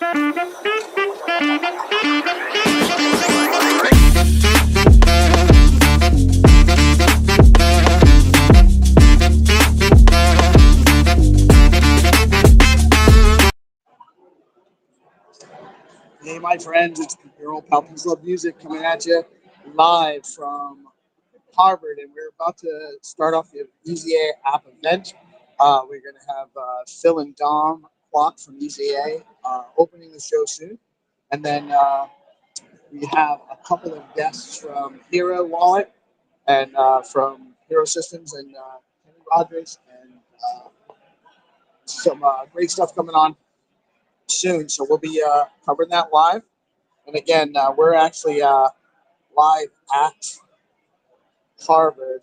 Hey, my friends, it's your old pal PeaceLoveMusic coming at you live from Harvard, and we're about to start off the EasyA App event. We're going to have Phil and Dom Kwok from EasyA opening the show soon, and then we have a couple of guests from Hero Wallet and from Hero Systems and Kenny Rogers, and some great stuff coming on soon. So we'll be covering that live. And again, we're actually live at Harvard.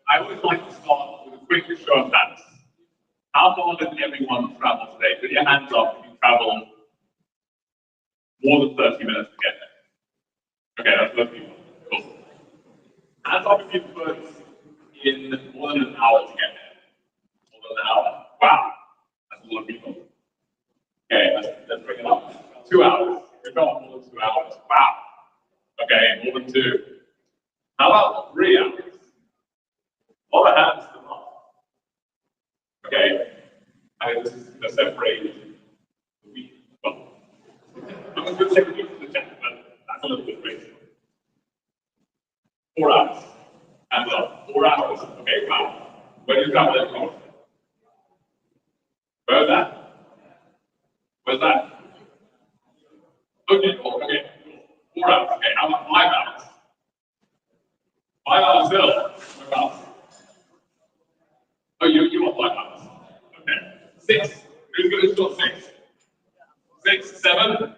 I always like to start with a quick show of hands. How far does everyone travel today? Put your hands up if you travel more than 30 minutes to get there. Okay, that's 30 people. Cool. Hands up if you put in more than an hour to get there. More than an hour. Wow, that's a lot of people. Okay, let's bring it up. 2 hours. We've got more than 2 hours. Wow. Okay, more than 2. How about 3 hours? A lot of hands to them up. Okay, and this is going to separate the week. Well, I'm going to take a look at the chat, but that's a little bit crazy. 4 hours. Hands up. 4 hours. Okay, wow. Where do you travel that from? Where's that? Where's that? Okay, cool. Okay. 4 hours. Okay, how about 5 hours? 5 hours still. Whereabouts? Oh, you want 5 hours? Okay. 6. Who's going to start 6? 6, 7.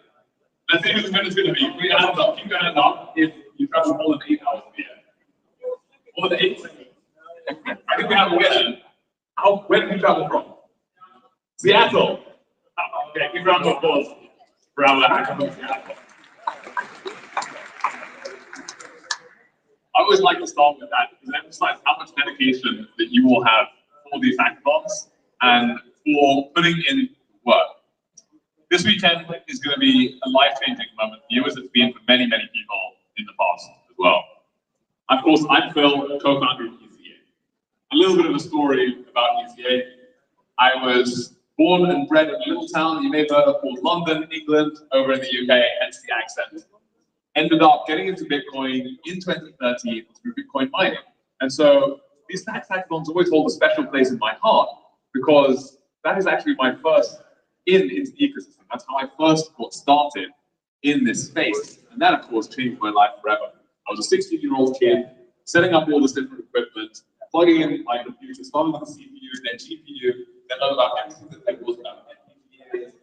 Let's see whose minute it's going to be. Put your hands up. Keep your hands up if you travel more than 8 hours a year. More than 8. I think we have a winner. Where did you travel from? Seattle. Okay, give a round of applause for our hacker from Seattle. I always like to start with that because it emphasizes how much dedication that you all have for these hackathons and for putting in work. This weekend is going to be a life-changing moment for you, as it's been for many, many people in the past as well. Of course, I'm Phil, co-founder of EasyA. A little bit of a story about EasyA. I was born and bred in a little town you may have heard of called London, England, over in the UK, hence the accent. Ended up getting into Bitcoin in 2013 through Bitcoin mining. And so these tax hackathons always hold a special place in my heart because that is actually my first into the ecosystem. That's how I first got started in this space. And that, of course, changed my life forever. I was a 16-year-old kid setting up all this different equipment, plugging in my computer, starting with the CPU, then GPU, then learn about everything that there was about FPGAs,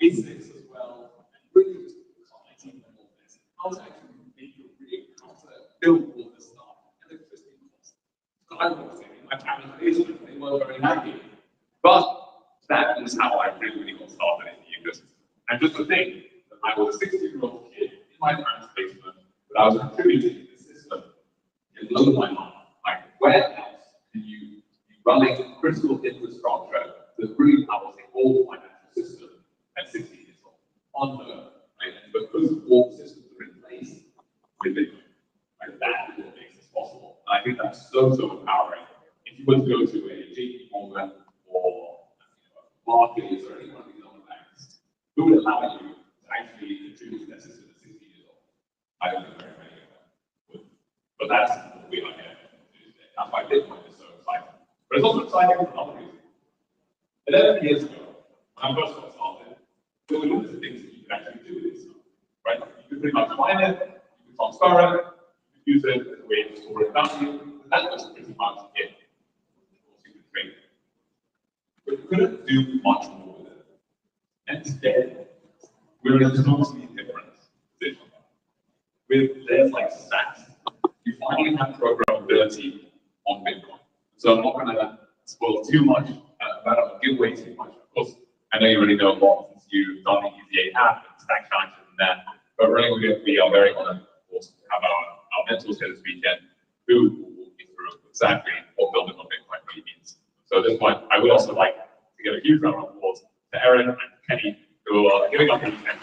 ASICs as well, and really just exciting all this. How to actually make a rig, how to build all this stuff, electricity costs, was how I really got started in the ecosystem. And just to think that I was a 16-year-old kid in my parents' basement, but I was contributing to the system, it blew my mind. Like, where else can you be running critical infrastructure that really powers the whole financial system at 16 years old? On Earth, right? And because all systems are in place with Bitcoin, like, that is what makes this possible. And I think that's so empowering. If you were to go to a JP Morgan or Barclays or any one of these other banks, who would allow you to actually contribute to that system at 16 years old? I don't think very many of them would. But that's what we are here to do today. That's why Bitcoin is so exciting. But it's also exciting for another reason. 11 years ago, when I first got started, there were limited things that you could actually do with this stuff, right? You could pretty much mine it, you could transfer it, you could use it as a way to store it value, and that was pretty much it. But we couldn't do much more with it. And today, we're in a totally different position. With layers like Stacks, you finally have programmability on Bitcoin. So I'm not going to spoil too much about it, give away too much. Of course, I know you already know a lot since you've done the EasyA App and Stack challenges and that. But really, we are very honored, of course, to have our mentors here this weekend who will walk you through exactly what building on Bitcoin really means. So at this point, I would also like to give a huge round of applause to Erin and Kenny, who are giving up the weekend.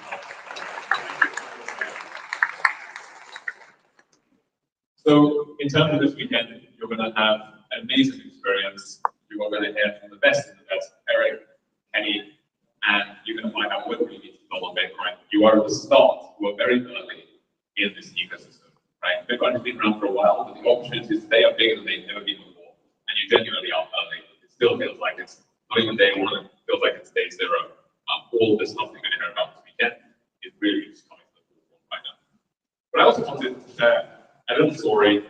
So in terms of this weekend, you're going to have an amazing experience. You are going to hear from the best of the best, Eric, Kenny, and you're going to find out what you need to build on Bitcoin. You are at the start, you are very early in this ecosystem, right? Bitcoin has been around for a while, but the opportunities today are bigger than they've ever been before. And you genuinely are early. It still feels like it's not even day one, it feels like it's day zero. All of this stuff you're going to hear about this weekend is really just coming to the forefront right now. But I also wanted to share a little story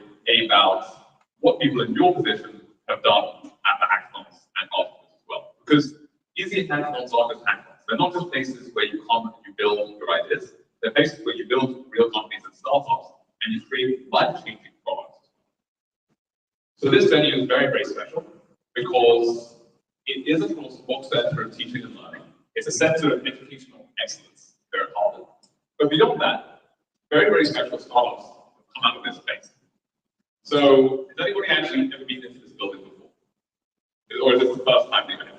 about what people in your position have done at the hackathons and afterwards as well. Because EasyA hackathons aren't just hackathons. They're not just places where you come and you build your ideas. They're places where you build real companies and startups and you create life-changing products. So this venue is very, very special because it is, of course, a center of teaching and learning. It's a center of educational excellence here at Harvard. But beyond that, very, very special startups have come out of this space. So, has anybody actually ever been into this building before? Or is this the first time they've been in?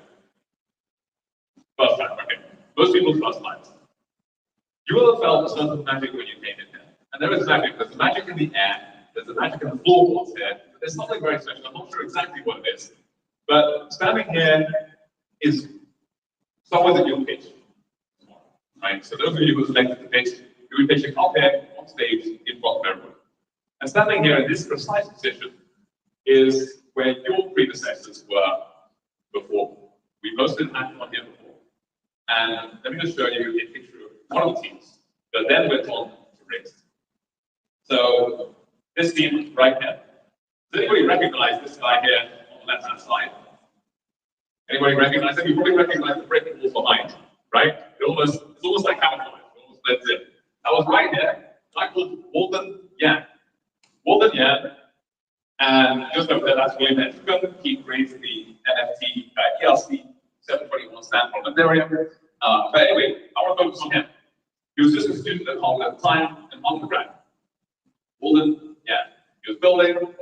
First time, okay. Most people's first times. You will have felt a sense of magic when you came in here. And there is magic. There's the magic in the air, there's the magic in the floorboards here. There's something very special. I'm not sure exactly what it is. But standing here is somewhere that you'll pitch. Right? So those of you who are selected to pitch, you'll be pitching up here on stage in front of everyone. And standing here in this precise position is where your predecessors were before. We hosted an hackathon here before. And let me just show you a picture of one of the teams that then went on to race. So this team right here. Does anybody recognize this guy here on the left-hand side? Anybody recognize him? You probably recognize the brick walls behind, right? It's almost like camouflage. It almost blends in. That was right here. A guy called Walden Yan. Walden Yan, and just over there, that's William Edgecombe. He creates the NFT ERC 721 stand from Ethereum. But anyway, I want to focus on him. He was just a student at Harvard at the time, an undergrad. Walden Yan. He was building.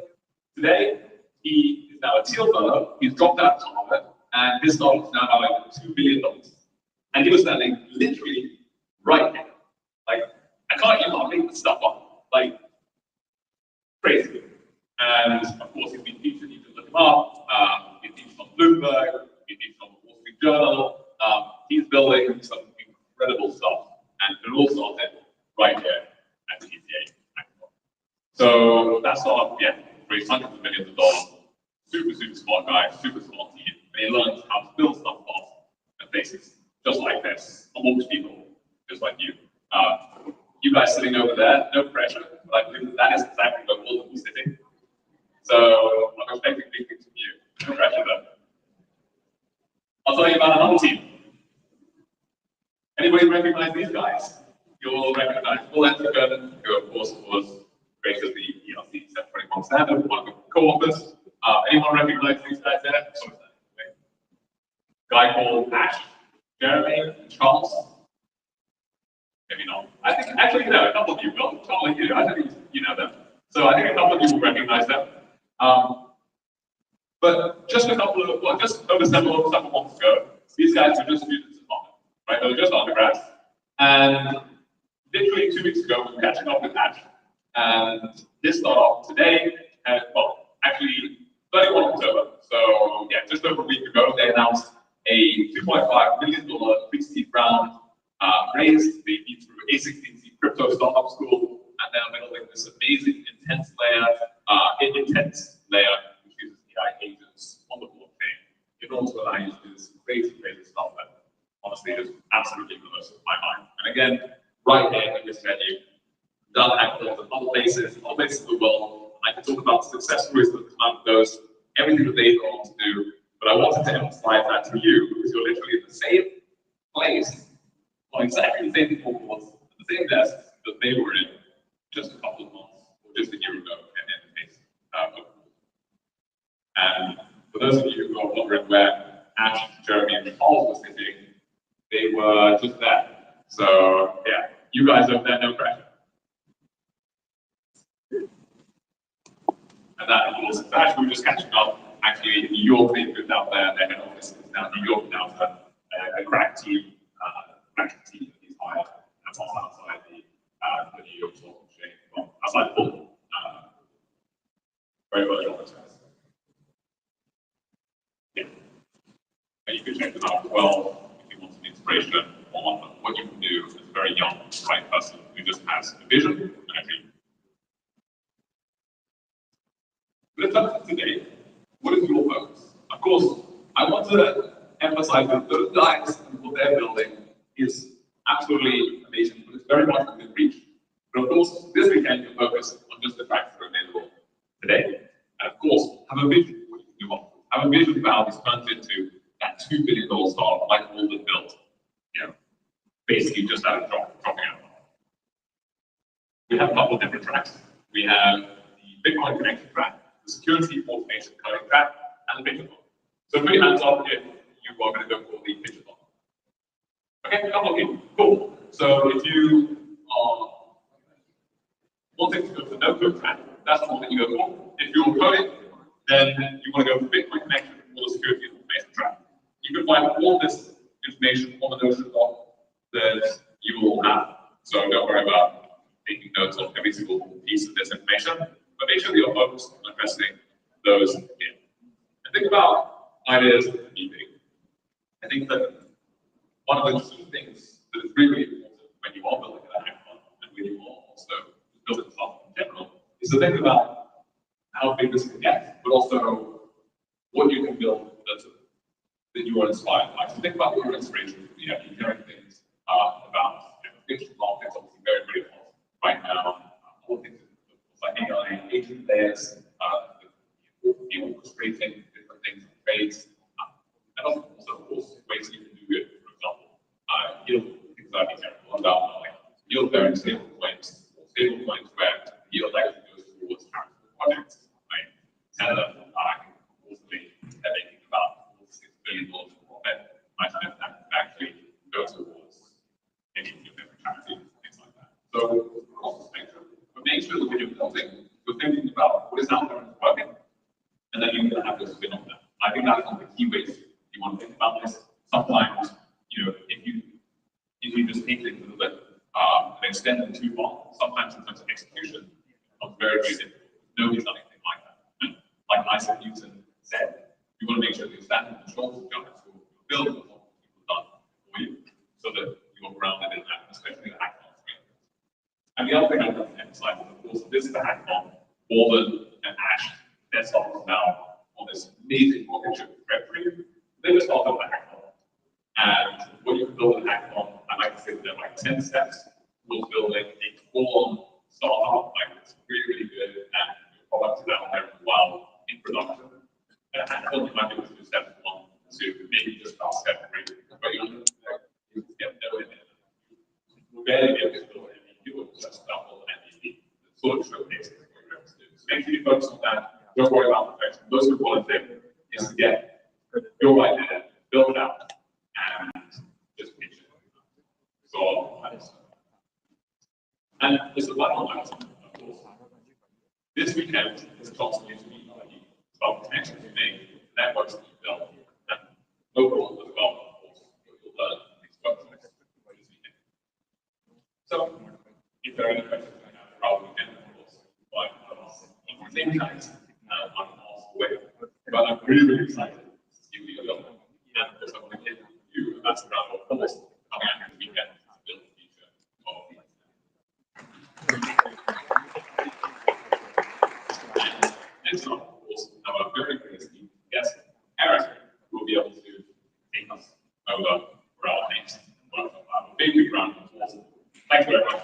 Today, he is now a Teal Fellow. He's dropped out of Harvard, and his stock is now valued at $2 billion. And he was standing literally right here. Like, I can't even make this stuff up. Like, crazy. And of course, he's been featured, you can look him up. He's featured on Bloomberg, he's featured on the Wall Street Journal. He's building some incredible stuff. And it all started right here at the EasyA hackathon. So that startup, yeah, raised hundreds of millions of dollars. Super, super smart guy, super smart team. And he learned how to build stuff fast at places just like this, amongst people just like you. You guys sitting over there, no pressure, but I believe that is exactly where Walden was sitting. So I'm expecting big things from you, no pressure there. I'll tell you about another team. Anybody recognize these guys? You'll recognize Paul Edgecombe, who of course was created the ERC 721 standard, one of the co-authors. Anyone recognize these guys there? guy called Ash, Jeremy, and Charles. Maybe not. I think actually, no, a couple of you will. Charlie, I think you know them. So I think a couple of you will recognize them. But just a couple of, well, just over several months ago, these guys were just students at Harvard, right? They were just undergrads. And literally 2 weeks ago, we were catching up with Ash. And this started off today, well, actually 31 October. So yeah, just over a week ago, they announced a $2.5 million pre-seed round raised. They beat through A16Z crypto startup school, and they're building this amazing intense layer, which uses AI agents on the blockchain in order to allow you to do this crazy stuff that honestly just absolutely blows my mind. And again, right here in this venue, done hackathons in other places in the world. I can talk about the success stories that come out of those, everything that they've gone on to do. But I wanted to emphasize that to you because you're literally in the same place on exactly the same boards, the same desk that they were in just a couple of months or just a year ago in the case of. And for those of you who are wondering where Ash, Jeremy, and Charles were sitting, they were just there. So yeah, you guys over there, no pressure. And that, of course, actually we were just catching up. Actually, in New York, they've moved out there. Their head office is now New York now. So a crack team that he's hired, and also outside the New York Stock Exchange, well, outside the pool. Very early on, guys. Yeah. And you can check them out as well if you want some inspiration on what you can do as a very young, bright person who just has a vision and a dream. But in terms of today, what is your focus? Of course, I want to emphasize that those guys and what they're building is absolutely amazing, but it's very much within reach. But of course, this weekend you're focused on just the tracks that are available today. And of course, have a vision for what you can do on. Have a vision for how this turns into that $2 billion startup like all that built, basically just out of dropping out. We have a couple of different tracks. We have the Bitcoin connection track, the security automation coding track, and the picture book. So pretty hands off if you are going to go for the picture book. Okay, couple of people. Cool. So if you are wanting to go for the no code track, that's the one that you go for. If you're coding, then you want to go for Bitcoin connection or the security automation track. You can find all this information on the Notion doc that you will have. So don't worry about taking notes on every single piece of this information, but make sure that you're focused on addressing those in. And think about ideas that can be big. I think that one of the key things that is really important when you are building a hackathon and when you are also building stuff in general is to think about how big this can get, but also what you can build that you are inspired by. So think about what your inspiration could be. You're hearing things about digital markets, obviously very hot right now. All things like AI, agent layers, orchestrating different things, trades, and also, of course, ways you can do it. For example, yield things that are careful about, like yield bearing stable coins where yield actually goes towards charitable projects. Right? Tether, also they're making about $6 billion of profit. That actually goes towards any different charities, things like that. So across the spectrum, but make sure that when you're building, you're thinking about what is out there and working, and then you're going to have to spin on that. I think that's one of the key ways you want to think about this. Sometimes, if you just take things a little bit and extend them too far, sometimes in terms of execution, it becomes very difficult. Nobody's done anything like that. And like Isaac Newton said, you want to make sure that you're standing controls of governance will build what people done for you, so that you're grounded in that, especially the hackathon. And the other thing I want to emphasize is, of course, this is the hackathon more than an Ash desktop is now on this amazing rocket ship trajectory. They just all built a hackathon. And what you can build in a hackathon, I like to say that there are like 10 steps towards building a full-on startup, like it's really good, and your product is out there as well in production. And a hackathon, you might be able to do step 1, 2, maybe just start step 3, but you'll get nowhere near that. You'll barely be able to build an MVP or just start building an MVP. It's sort of showcasing what you're able to do. So make sure you focus on that. Don't worry about perfection. Most important thing is to get your idea, build it out, just the final note, of course. This weekend is constantly to be about connections you make, networks that you build, and overall as well, of course, you'll learn these workshops this weekend. So, if there are any questions I have throughout the weekend, of course, but on the same time, I'm also away. But I'm really excited to see what you're building. And of course, I want to give you a massive round of applause coming out this weekend to build the future of the next up, of course, our very esteemed guest, Eric, who will be able to take us over for our next workshop. A big round of applause. Thanks very much.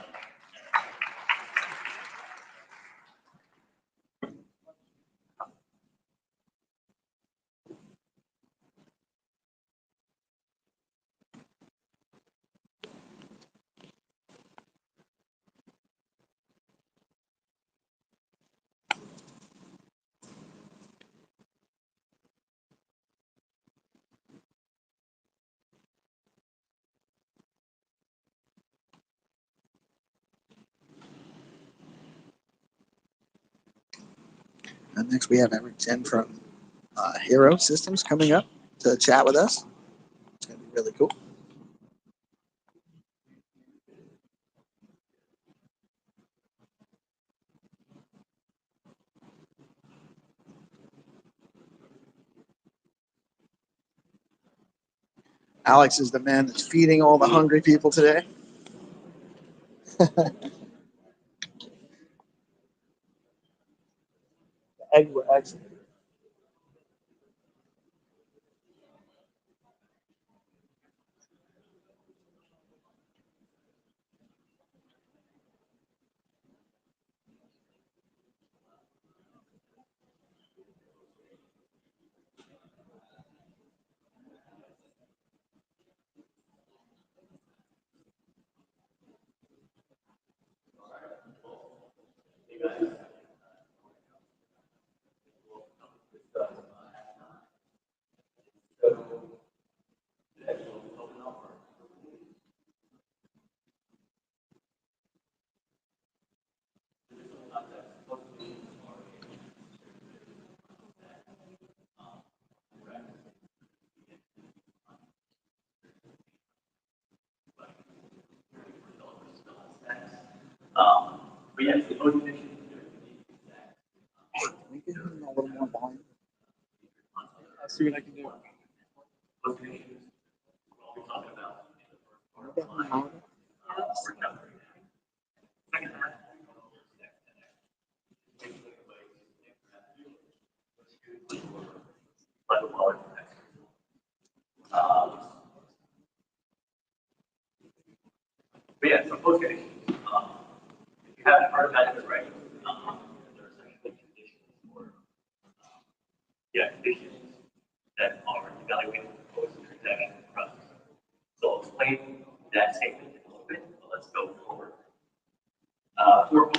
And next we have Eric Chen from Hero Systems coming up to chat with us. It's going to be really cool. Alex is the man that's feeding all the hungry people today. The eggs were excellent. But yes, the motivation Can we give him a little more volume? I'll see what I can do. But yeah, so post-conditions. If you haven't heard about it, right, there are essentially conditions or conditions that are evaluated post-transaction process. So I'll explain that statement in a little bit, but let's go forward. For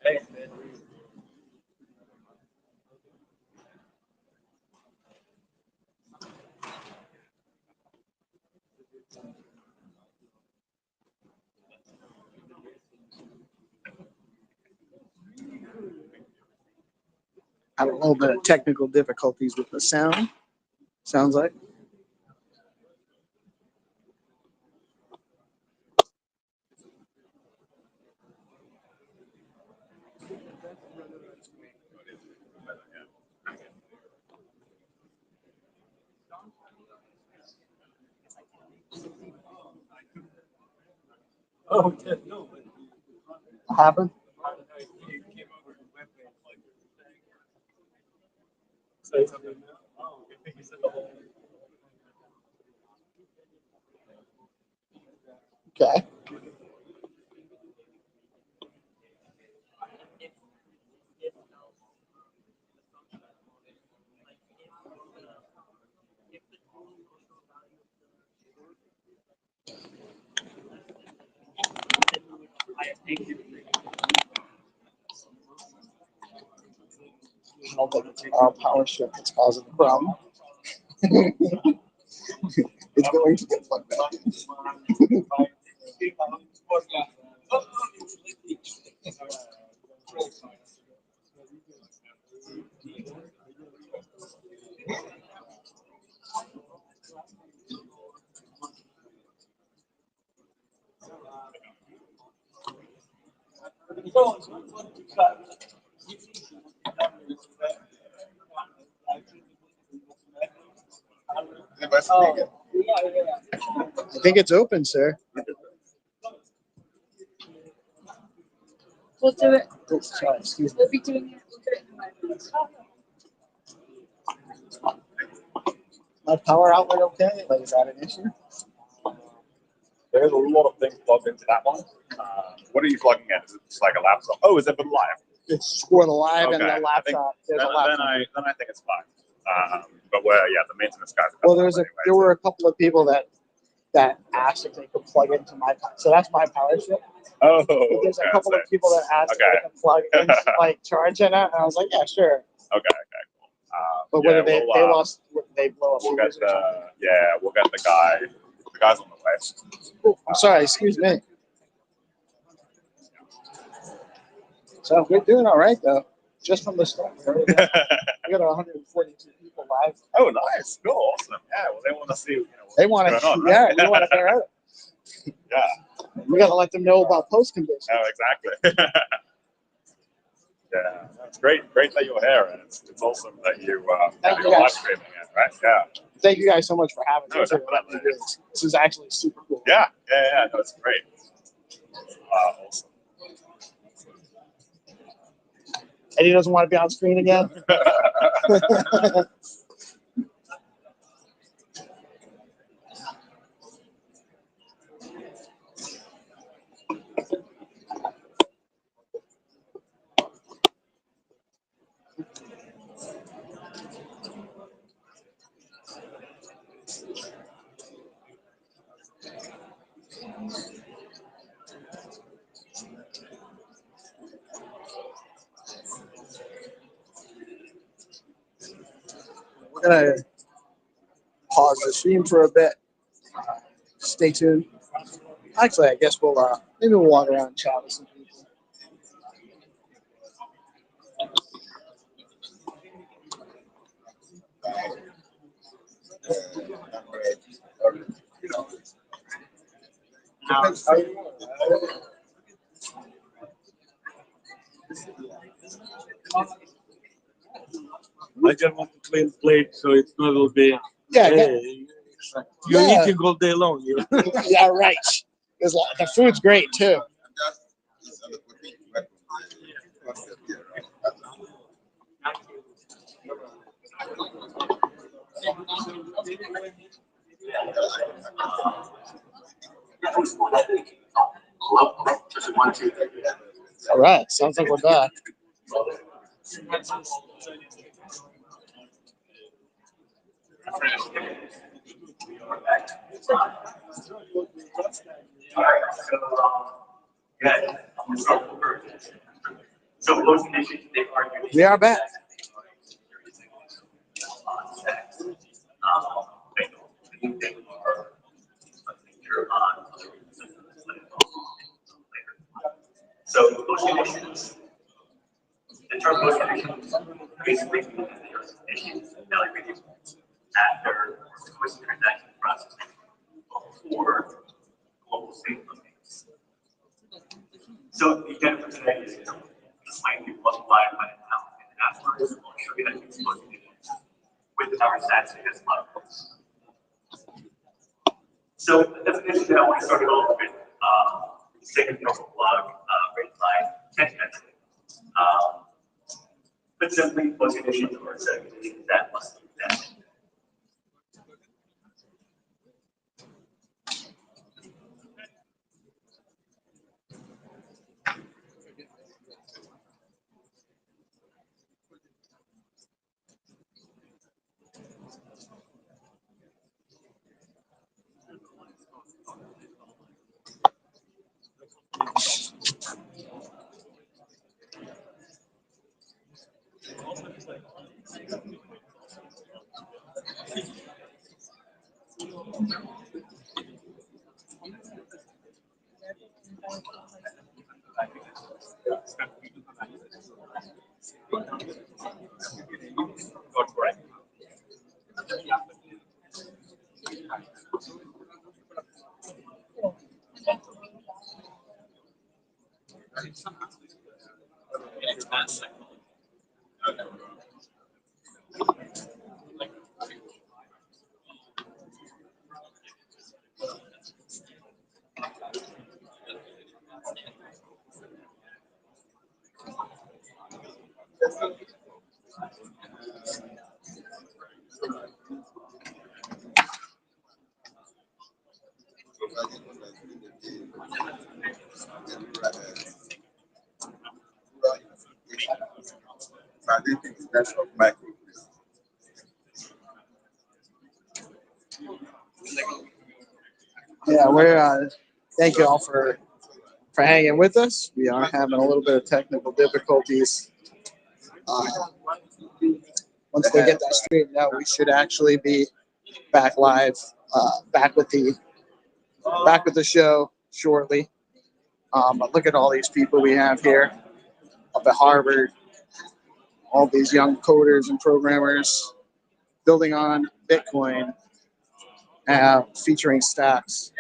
Thanks, man. Had a little bit of technical difficulties with the sound. Sounds like. Oh, no. What happened? Say something. Okay. I don't think it's our power strip that's causing the problem. It's going to get plugged back in. I think it's open, sir. We'll do it. Oh, sorry, excuse me. We'll be doing it. We'll do it in 5 minutes. My power outlet okay? Like, is that an issue? There's a lot of things plugged into that one. What are you plugging in? Is it just like a laptop? Oh, is it for the live? It's for the live and Okay, the laptop. There's a Then laptop. I think it's fine. But the maintenance guys. Well, there were a couple of people that asked if they could plug into my power. So that's my power strip. Oh, But there's a couple of people that asked if they could plug in, like charge in it, and I was like, yeah, sure. Okay, cool. But what did they lost? They blow up. We'll get the guy. The guy's on the way. Oh, I'm sorry. Excuse me. So we're doing all right though. Just from the start. We got 142 people live. Oh, nice. Cool. Awesome. Yeah. Well, they want to see. They want what's to. going on, Yeah, right? we want to bear out. Yeah. We got to let them know about post conditions. Oh, exactly. Yeah, it's great. Great that you're here, and it's awesome that you're Thank you, live guys. streaming it, right? Yeah. Thank you guys so much for having me. No, too. definitely. This is actually super cool. Yeah. No, it's great. Awesome. Eddie doesn't want to be on screen again. We're gonna pause the stream for a bit. Stay tuned. Actually, I guess maybe we'll walk around and chat with some people. I just want to clean plate so it's not will be. Yeah, You're Yeah. eating all day long. yeah, right. The food's great too. All right, sounds like we're back. So those conditions, they are unique. We are back. So those conditions, the term those conditions basically means that there are conditions evaluated after post transaction processing for global state limits. So the agenda for today is this might be multiplied by the pound, and afterwards I'll show you that these those conditions with our stats as models. So the definition that I want to start it off with, second normal log rate by 10 metric. But simply, those conditions are set conditions that must be met. Yeah, we're thank you all for hanging with us. We are having a little bit of technical difficulties. Once they get that straightened out, we should actually be back live, back with the show shortly. But look at all these people we have here up at Harvard, all these young coders and programmers building on Bitcoin, featuring Stacks.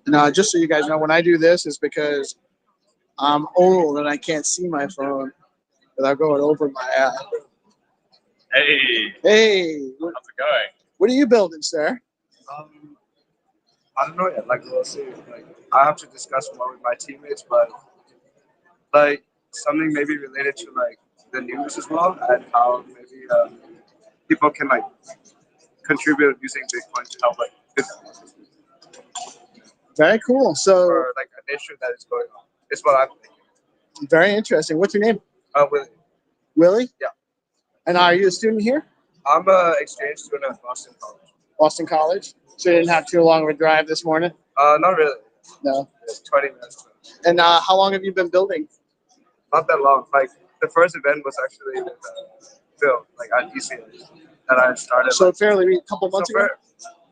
And just so you guys know, when I do this, is because I'm old and I can't see my phone without going over my app. Hey, Hey, how's it going? what are you building, sir? I don't know yet. Like we'll see. Like I have to discuss more with my teammates, but like something maybe related to like the news as well, and how maybe people can like contribute using Bitcoin to help like business Very cool. So, or like an issue that is going on. It's what I'm thinking. very interesting. What's your name? With Willie? Yeah. And are you a student here? I'm an exchange student at Boston College. Boston College? So you didn't have too long of a drive this morning? Not really. No. It's 20 minutes. And how long have you been building? Not that long. Like the first event was actually with Phil, like at EasyA, that I started. So like, fairly a couple months ago?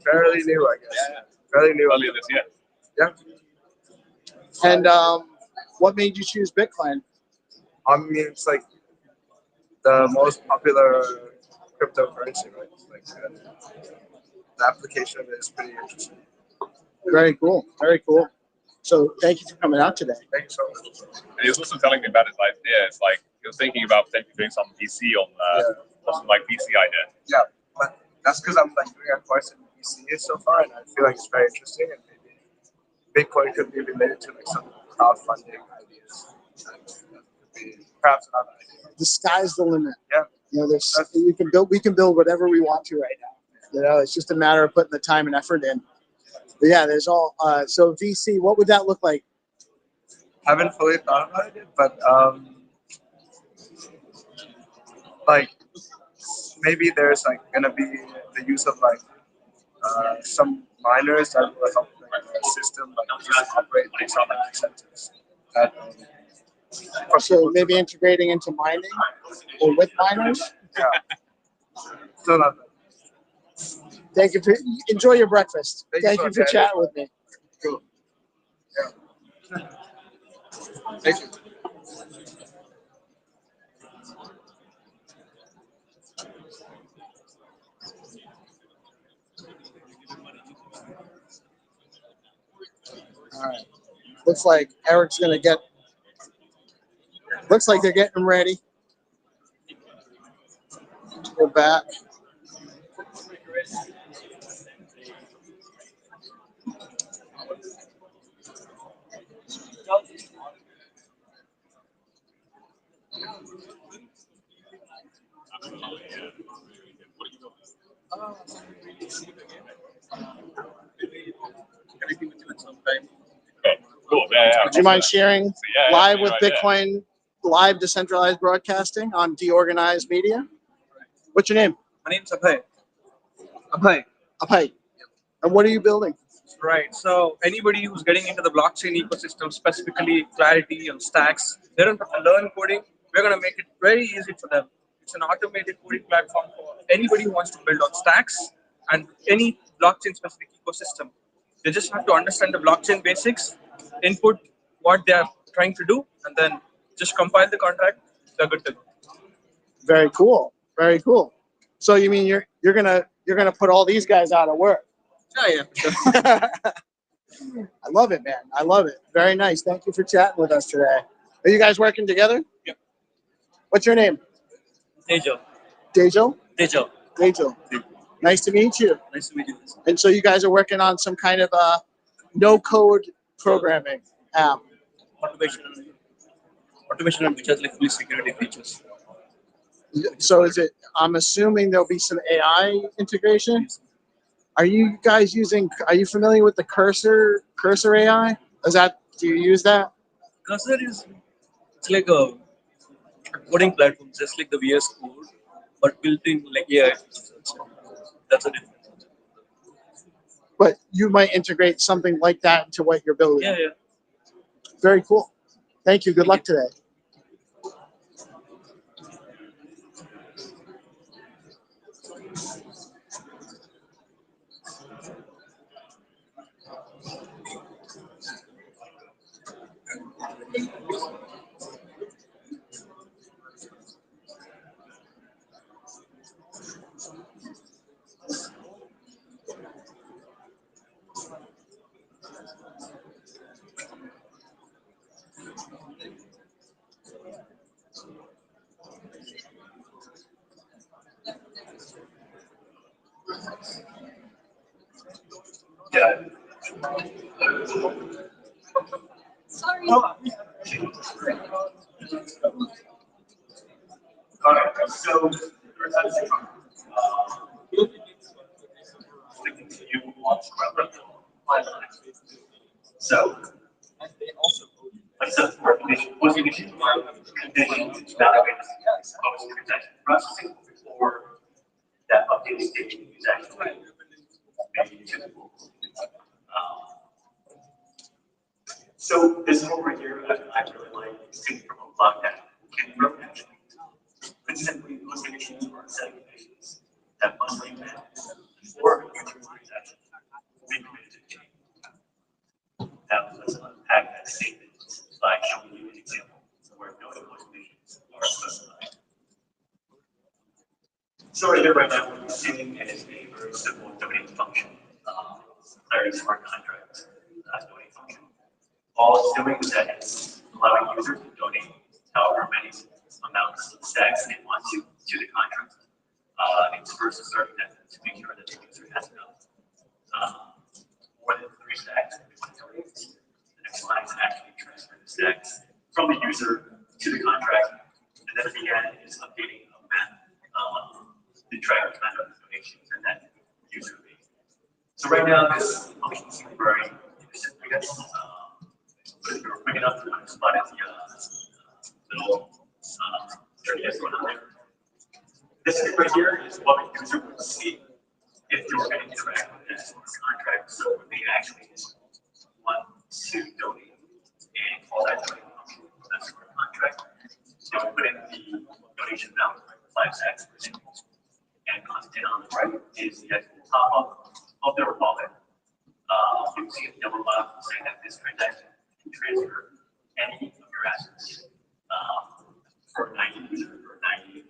fairly new, I guess. Yeah. Fairly new. Earlier this year. Yeah. And what made you choose Bitcoin? I mean, it's like the most popular cryptocurrency, right? Like the application of it is pretty interesting. Very cool. Very cool. So thank you for coming out today. Thank you so much. And he was also telling me about his idea. It's like he was thinking about potentially doing some VC on some like VC idea. Yeah, but that's because I'm like doing a course in EasyA so far, and I feel like it's very interesting, and maybe Bitcoin could be related to like some crowdfunding ideas. That could be perhaps another idea. The sky's the limit. Yeah. You know, we can build whatever we want to right now. You know, it's just a matter of putting the time and effort in. But yeah, there's all so VC, what would that look like? Haven't fully thought about it, but like maybe there's like gonna be the use of like some miners that will help like, the system like just operate based on like incentives. That So maybe integrating into mining or with miners? yeah. Still not. Thank you for enjoy your breakfast. Thank you for much. chatting with me. Cool. Yeah. Thank you. All right. Looks like Eric's gonna get. Looks like they're getting him ready. Go back. Cool. Yeah. Would you mind sharing Yeah, live yeah, with right, yeah. Bitcoin, live decentralized broadcasting on deorganized media? What's your name? My name's Abhay. Abhay. Abhay. And what are you building? Right. So anybody who's getting into the blockchain ecosystem, specifically Clarity and Stacks, they don't have to learn coding. We're going to make it very easy for them. It's an automated coding platform for anybody who wants to build on Stacks and any blockchain specific ecosystem. They just have to understand the blockchain basics, input what they are trying to do, and then just compile the contract. They're good to go. Very cool. Very cool. So you mean you're gonna put all these guys out of work? Yeah, sure. I love it, man. I love it. Very nice. Thank you for chatting with us today. Are you guys working together? Yep. What's your name? Tejo. Dejo? Tejo. Dejo. Nice to meet you. Nice to meet you. And so you guys are working on some kind of no-code programming app. Automation and which has like full security features. So is it? I'm assuming there'll be some AI integration. Are you guys using? Are you familiar with the Cursor AI? Do you use that? Cursor it's like a coding platform, just like the VS Code, but built in like AI. That's a difference. But you might integrate something like that into what you're building. Yeah. Very cool. Thank you. Good luck today. Yeah. Sorry. Alright, so continue on so like I said, was conditions are conditions to evaluate post transaction processing or that update stage is actually maybe typical. So this one right here, I really like taking from a block that can be broken actually. It's simply those conditions or setting conditions that must be met before a future transaction will be committed to the chain. Now let's unpack that statement by showing you an example where no those conditions are specified. So right now we're seeing it is a very simple domain function, Clarity smart contract domain function. All it's doing is that it's allowing users to donate however many amounts of stacks they want to the contract. It's first asserting that to make sure that the user has enough more than 3 stacks that they want to donate. The next line is actually transferring the stacks from the user to the contract, and then at the end is updating a map, the track kind of donations and that user made. So right now this function seems very interesting, I guess. But if you're big enough to kind of spot it, the little journey that's going on there. This thing right here is what the user would see if they were going to interact with this contract. So they actually want to donate and call that donate function. That's for a contract. They would put in the donation amount, 5 stacks per example. And on the right is the actual top up of their wallet. You can see a yellow box saying that this transaction can transfer any of your assets for 90 users or 90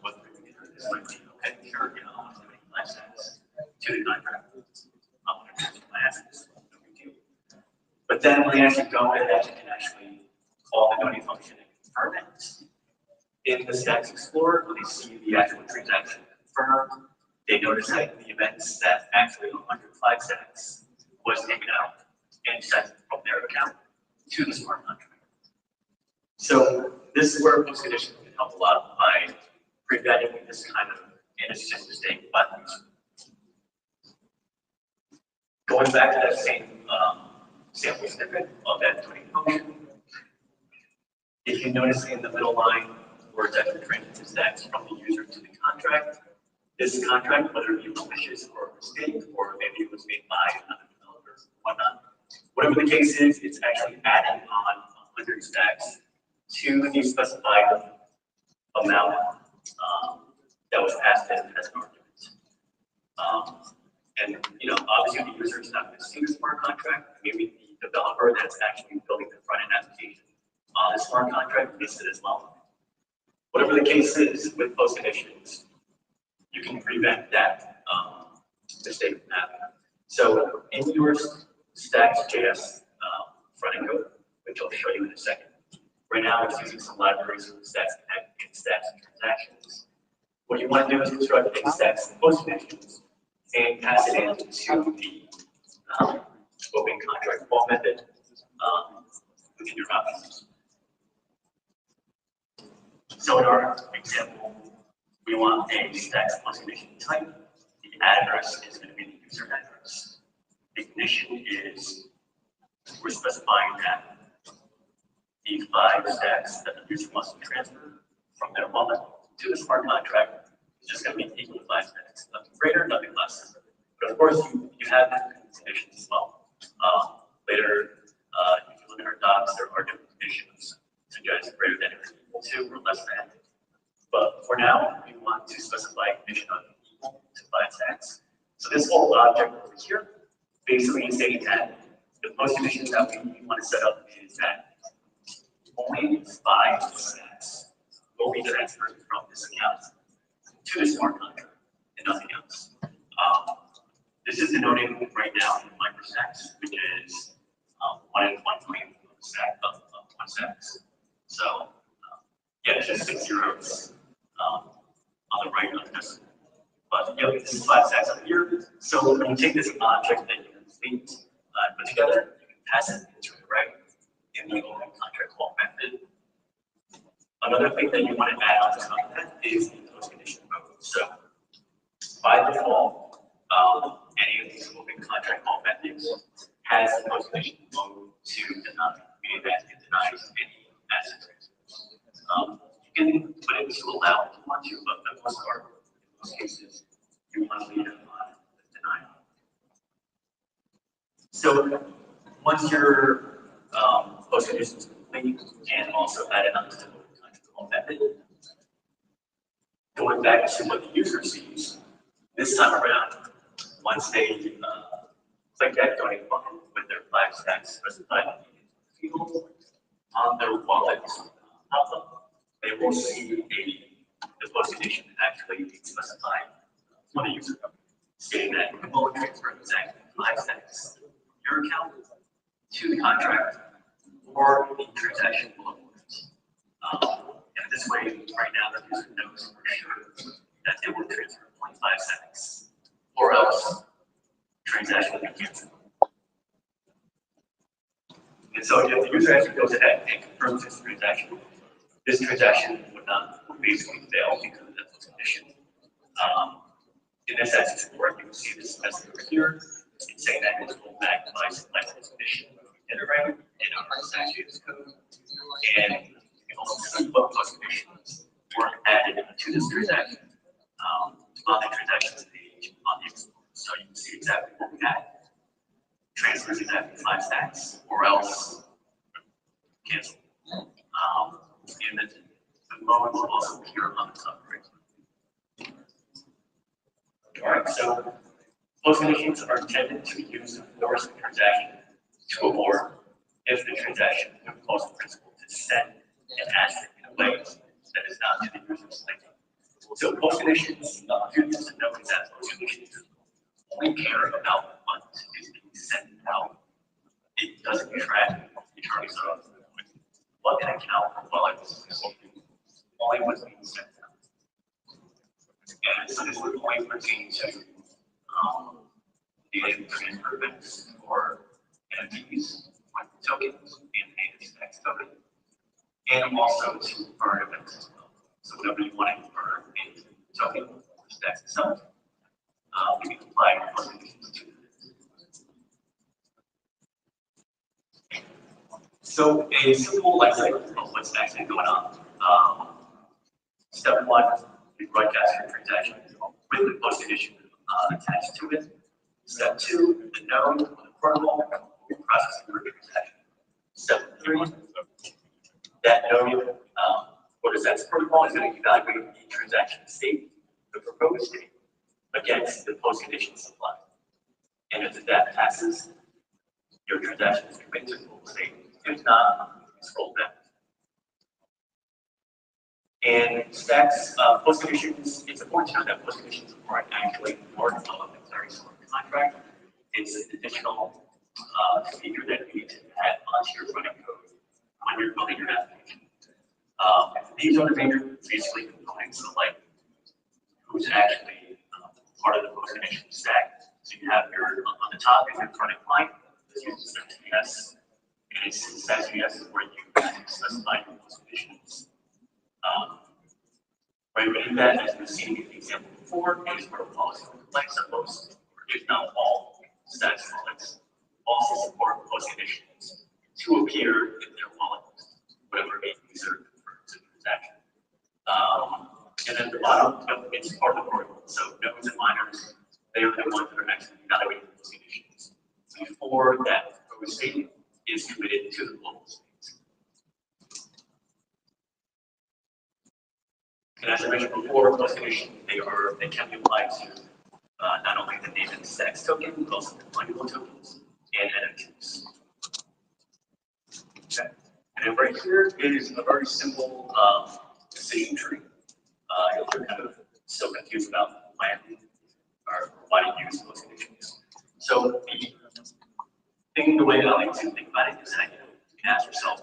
what this might be. Okay, sure, I'm doing 5 cents to the contract. I'm going to transfer my assets. No big deal. But then when they actually go ahead and actually call the donate function and confirm it. In the Stacks Explorer, when they see the actual transaction confirmed, they notice that the events that actually 105 stacks was taken out and sent from their account to the smart contract. So this is where post conditions can help a lot by preventing this kind of innocent mistake by the user. Going back to that same sample snippet of that tweet function. If you notice in the middle line where it's actually transitive stacks from the user to the contract, this contract, whether it be malicious or a mistake, or maybe it was made by another developer or whatnot, whatever the case is, it's actually adding on 100 stacks to the specified amount that was passed in as an argument. And obviously the user is not going to see the smart contract. Maybe the developer that's actually building the front end application on the smart contract missed it as well. Whatever the case is with post conditions, you can prevent that mistake from happening. So in your Stacks.js front end code, which I'll show you in a second, right now it's using some libraries from Stacks Connect and Stacks transactions. What you want to do is construct a Stacks post conditions and pass it into the open contract call method within your options. So in our example, we want a Stacks post condition type. The address is going to be the user address. The condition is we're specifying that the 5 stacks that the user wants to transfer from their wallet to the smart contract is just going to be equal to 5 stacks, nothing greater, nothing less. But of course, you have conditions as well. Later, if you look at our docs, there are different conditions, suggest greater than or equal to or less than. But for now, we want to specify a condition of equal to 5 stacks. So this whole object over here basically is saying that the post condition that we want to set up is that only 5 stacks will be transferred from this account to the smart contract and nothing else. This is denoting right now in microstacks, which is 1 in 1 million stack of 1 stacks. So yeah, it's just 6 zeros on the right of this. But yeah, this is 5 stacks up here. So when you take this object that you complete and put together, you can pass it into the right in the open contract call method. Another thing that you want to add on top of that is the post condition mode. So by default, any of these open contract call methods has the post condition mode to deny, meaning that it denies any asset transfers. You can put it to allow if you want to, but for the most part, in most cases, you want to leave it on deny. So once your post condition is complete and also added onto the open contract call method, going back to what the user sees, this time around, once they click that donate button with their 5 stacks specified in the field on their wallet pop-up, they will see the post condition actually being specified for the user, stating that you can only transfer exactly 5 stacks from your account to the contract or the transaction below it. And this way, right now, the user knows for sure that they will transfer 25 stacks, or else transaction will be canceled. And so if the user actually goes ahead and confirms this transaction would basically fail because of that condition. In this access report, you can see this message over here. It's saying that it's rolled back by select condition iterate in our statutes code. And you can also see what post conditions were added to this transaction on the transactions page on the Explorer. So you can see exactly what we had. Transfers exactly 5 stacks, or else cancel. And the mode will also appear on the top right. Alright, so post conditions are intended to use to force a transaction to abort if the transaction would cause the principal to send an asset in a way that is not to the user's liking. So post conditions, good news to note is that post conditions only care about what is being sent out. It doesn't track in terms of what an account while it's only what's being sent out. And so this would only pertain to data transfer events or NFTs, like tokens and native stacks token, and also to burn events as well. So whenever you want to burn a token or stacks itself, we can apply post conditions to it. So a simple life cycle of what's actually going on. Step one, we broadcast your transaction with the post condition attached to it. Step two, the node or the protocol will process your transaction. Step three, that node or that protocol is going to evaluate the transaction state, the proposed state, against the post condition supply. And if that passes, your transaction is committed to the full state. If not, it's rolled back. And stacks, post conditions, it's important to know that post conditions aren't actually part of the very smart contract. It's an additional feature that you need to add onto your running code when you're building your application. These are the major basically components of like who's actually part of the post condition stack. So you have your on the top is your running client, this uses yes, and it says yes where you specify your post conditions. Right, but in that, as we've seen in the example before, is where policy complex are most, if not all, stacks wallets also support post conditions to appear in their wallet, whatever a user prefers to transaction. And then the bottom, it's part of the protocol. So nodes and miners, they are the ones that are actually evaluating post conditions before that proposed state is committed to the global state. And as I mentioned before, post conditions they can be applied to not only the native stacks token, but also the fungible tokens and NFTs. Okay. And then right here is a very simple decision tree. You'll be kind of so confused about when or why to use post conditions. So the way that I like to think about it is that you can ask yourself,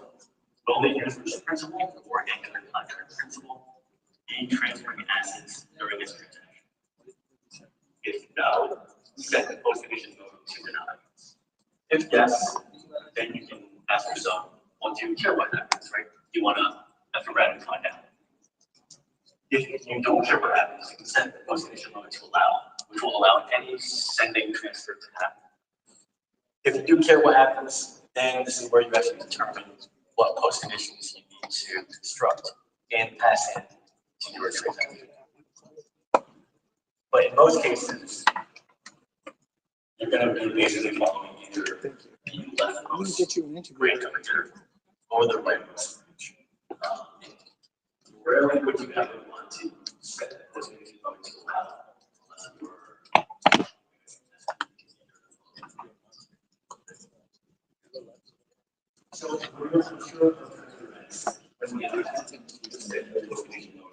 will the user's principal or anchor contract principal be transferring assets during this transaction? If no, set the post condition mode to deny. If yes, then you can ask yourself, well, do you care what happens, right? Do you want to have a random find out? If you don't care what happens, you can set the post condition mode to allow, which will allow any sending transfer to happen. If you do care what happens, then this is where you actually determine what post conditions you need to construct and pass in to your transaction. But in most cases, you're going to be basically following either the leftmost rate temperature or the rightmost. Wherever would you have it want to set the post condition mode to allow so we're going to sure when we have to set the post condition mode.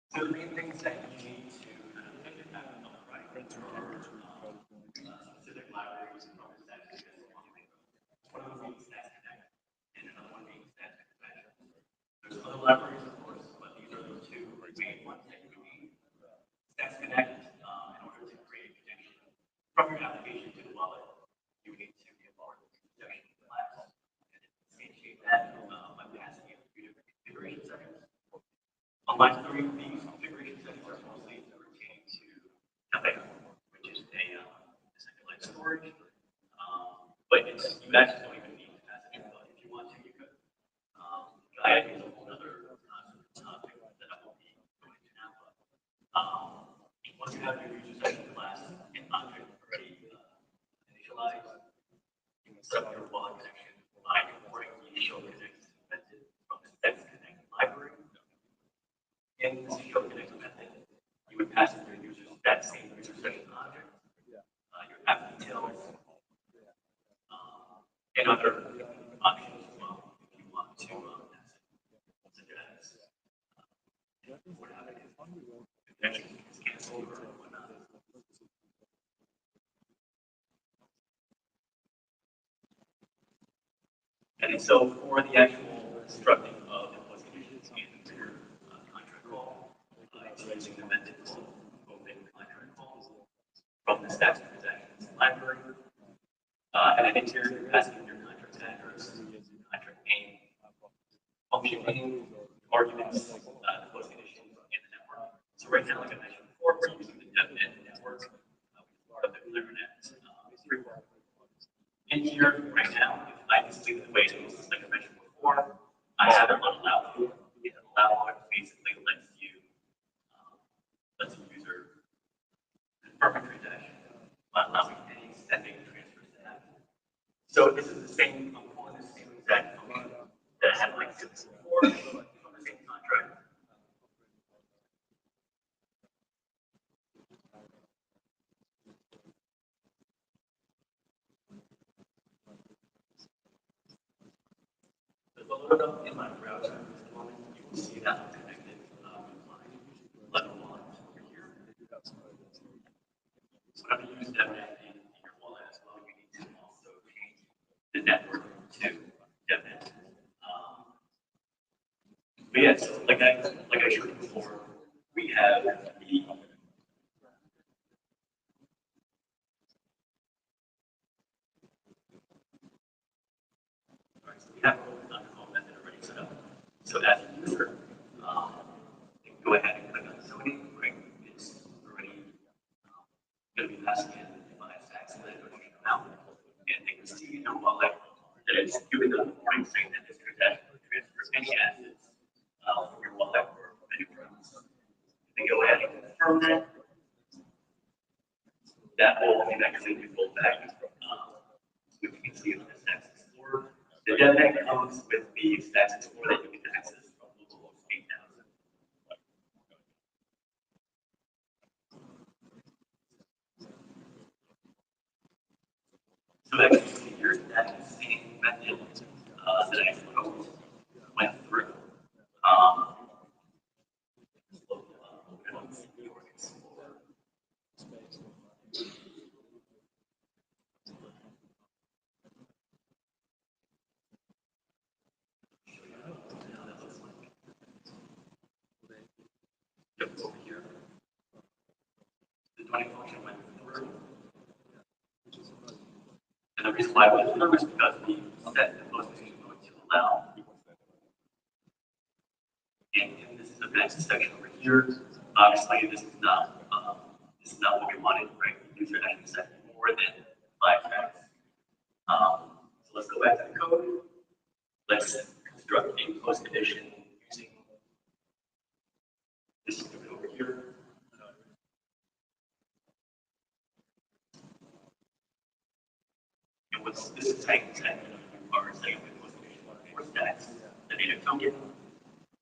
So the main things that you need to think about on the right are specific libraries and other stacks. One of them being Stacks Connect, and another one being Stacks Convention. There's other libraries, of course, but these are the two main ones that you need. Stacks Connect, in order to create a connection from your application to the wallet, you need to get part of the connection class and instantiate that by passing in a few different configuration settings. On line 3, these configuration settings are mostly pertaining to Havard, which is a centralized storage. But you actually don't even need to pass it in. But if you want to, you could. Gaia is a whole other topic that I won't be going into now. But once you have your user session class and object already initialized, you can set up your wallet connection by importing the initial connect method from the Stacks Connect library. In this initial connect method, you would pass in your users that same user session object, your app details, and other options as well if you want to pass it, such as what happens if connection is canceled or whatnot. And then so for the actual constructing of the post conditions in your contract call, it's using the method called open contract calls from the stacks transactions library. And then here you're passing your contract address, contract name, function name, arguments, the post conditions in the network. So right now, like I mentioned before, we're using the DevNet network, which is part of the ClearNet framework. In here right now, if I display the way it is, like I mentioned before, I have it on allow mode. It allow mode basically lets the user confirm a transaction, but allowing any sending transfers to happen. So this is the same, I'm calling the same exact function that I had like this before from the same contract. So if I load it up in my browser at this moment, you will see that I'm connected with my level 1 over here. So I'm going to use DevNet in your wallet as well. We need to also change the network to DevNet. But yeah, so like I showed you before, we have the so we have the call method already set up. So as a user, you can go ahead and click on zoning, right? It's already going to be passing in my stacks and then donation amount. And they can see in their wallet that it's giving them a warning saying that this transaction will transfer any assets from your wallet or any friends. They go ahead and confirm that. That will automatically default back. So you can see in the Stacks Explorer. The DevNet comes with the Stacks Explorer that you can access from localhost 8000. So that you see here, that same method that I proposed went through. Over here, the 20 function went through. And the reason why it went through is because we set the post condition mode to allow. And this is the next section over here. Obviously, this is not what we wanted, right? The user actually set more than 5 tracks. So let's go back to the code. Let's construct a post condition using this code over here. And what's this is saying is that you are setting the post condition for stacks, the data token.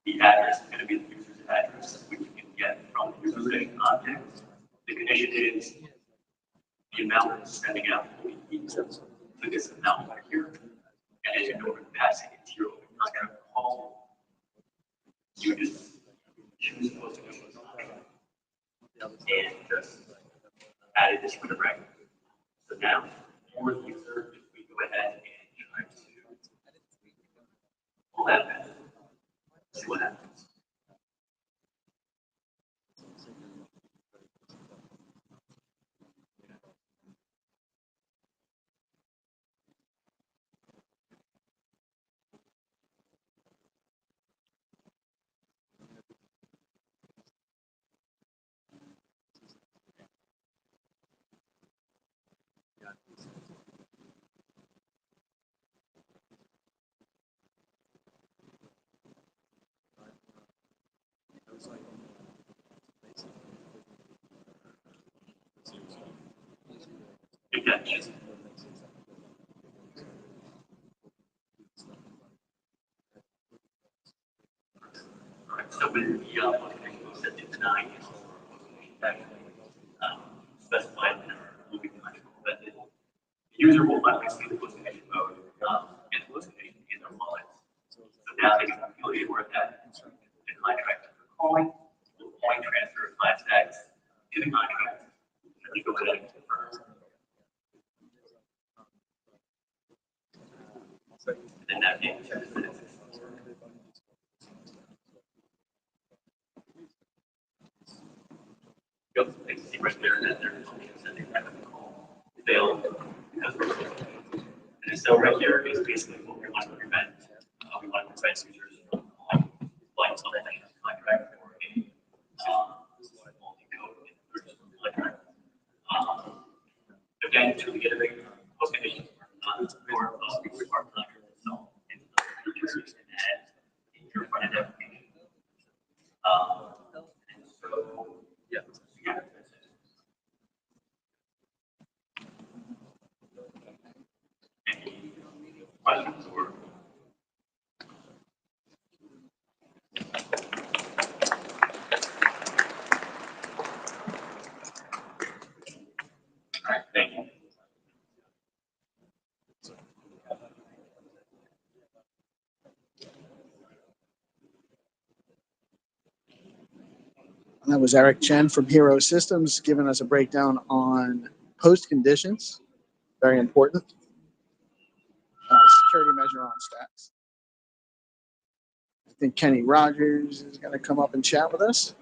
The address is going to be the user's address, which you can get from the user setting context. The condition is the amount that's sending out will be equal to this amount right here. And as you know, when passing it to your open contract call, you just choose the post condition and just add this for the bracket. So now, for the user, if we go ahead and try to pull that method, see what happens. Yes. Alright, so with the post-condition set to deny is specified in our moving electrical method. The user will likely see the post-condition mode and the post-condition in their wallet. So now they can completely work that the contract for calling will point transfer flat stacks to the contract. And they go ahead and confirm. And then navigate to the minutes. Yep, they see right there that their functions that they have to call failed because we're and so right here is basically what we want to prevent. We want to prevent users from like something like a contract or a multi-code contract. Again, to reiterate, those conditions are not part of the smart contract itself. And users can add in your front end application. And so, yeah. Any questions or? All right, thank you. And that was Eric Chen from Hero Systems giving us a breakdown on post conditions. Very important. Security measure on stacks. I think Kenny Rogers is going to come up and chat with us.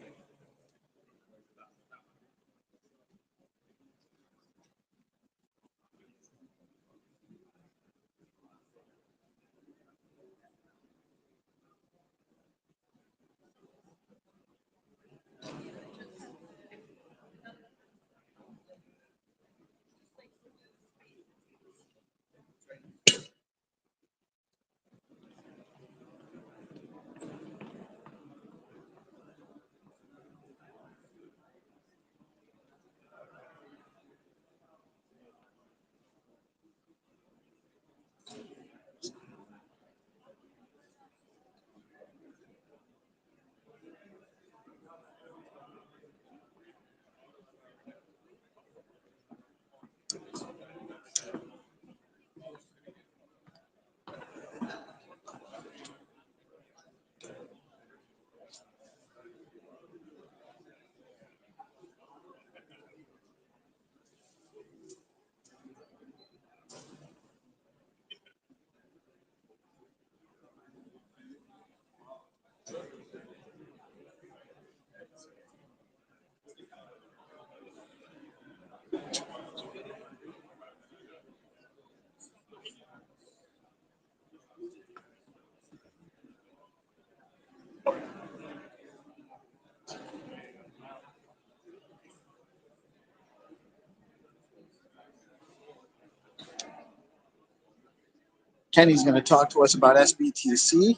Kenny's going to talk to us about SBTC.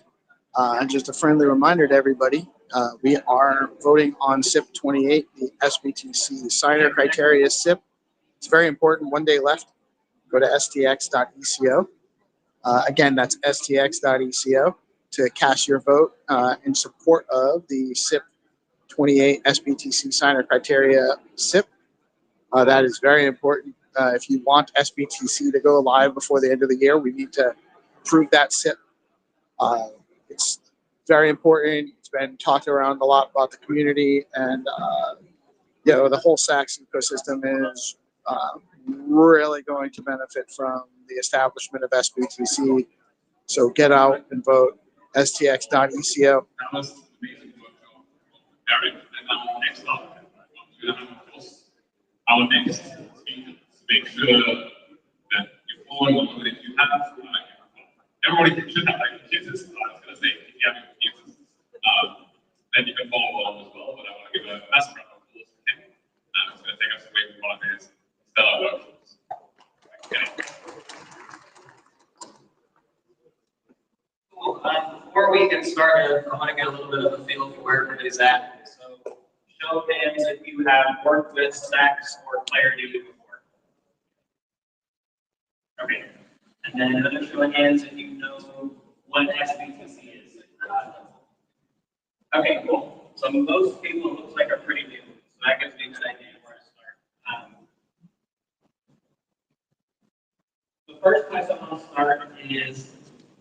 And just a friendly reminder to everybody, we are voting on SIP 28, the SBTC signer criteria SIP. It's very important. 1 day left. Go to stx.eco. Again, that's stx.eco to cast your vote in support of the SIP 28 SBTC signer criteria SIP. That is very important. If you want SBTC to go live before the end of the year, we need to approve that SIP. It's very important. It's been talked around a lot about the community, and the whole Stacks ecosystem is really going to benefit from the establishment of SBTC. So get out and vote. stx.eco. That was amazing work from Eric. And now next up, we have, of course, our next speaker. Make sure that you follow what it you have. Everybody should have like computers. I was going to say, if you have computers, then you can follow along as well. But I want to give a massive round of applause to him. It's going to take us away from one of his stellar workshops. Okay. Cool. Before we get started, I want to get a little bit of a feel for where everybody's at. So, show of hands if you have worked with Stacks or Clarity before. Okay. And then another show of hands if you know what SBTC is. Okay, cool. So most people, it looks like, are pretty new. So that gives me a good idea where to start. The first place I want to start is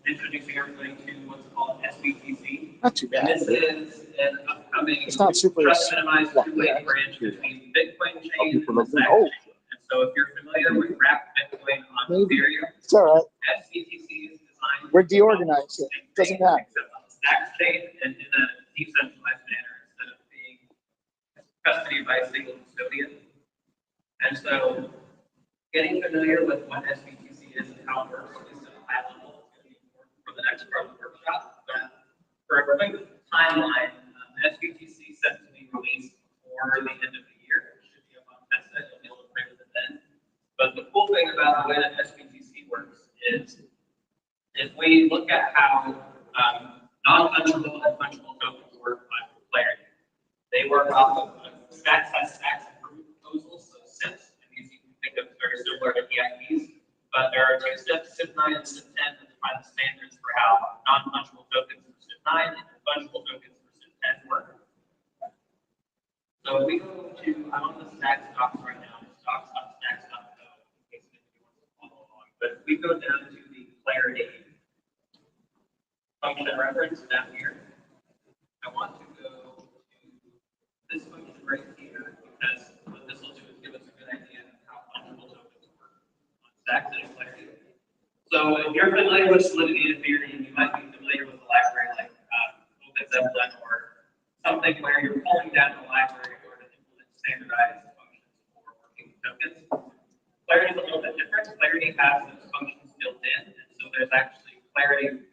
introducing everybody to what's called SBTC. Not too bad. And this is an upcoming It's not super trust minimized two-way branch between Bitcoin chain and the Stack Oh. chain. And so if you're familiar with wrapped Bitcoin on Maybe. Ethereum, It's all right. SBTC is designed We're deorganized here. Doesn't matter. Except on the stack state and in a decentralized manner instead of being custody by a single custodian. And so getting familiar with what SBTC is and how it works, at least at a high level, is going to be important for the next part of the workshop. But for a quick timeline, SBTC set to be released before the end of the year. It should be up on testnet. You'll be able to play with it then. But the cool thing about the way that SBTC works is if we look at how non-fungible and fungible tokens work by Clarity, they work off of Stacks has Stacks improvement proposals, so SIPs, and these you can think of very similar to EIPs, but there are two SIPs, SIP9 and SIP10, that define the standards for how non-fungible tokens for SIP9 and fungible tokens for SIP10 work. So if we go to, I'm on the Stacks docs right now, it's docs.stacks.co, in case anybody wants to follow along, but if we go down to the Clarity function reference down here, I want to go to this function right here, because what this will do is give us a good idea of how fungible tokens work on Stacks and Clarity. So if you're familiar with Solidity and Ethereum, you might be familiar with a library like OpenZeppelin or something where you're pulling down the library in order to implement standardized functions for working tokens. Clarity is a little bit different. Clarity has those functions built in, and so there's actually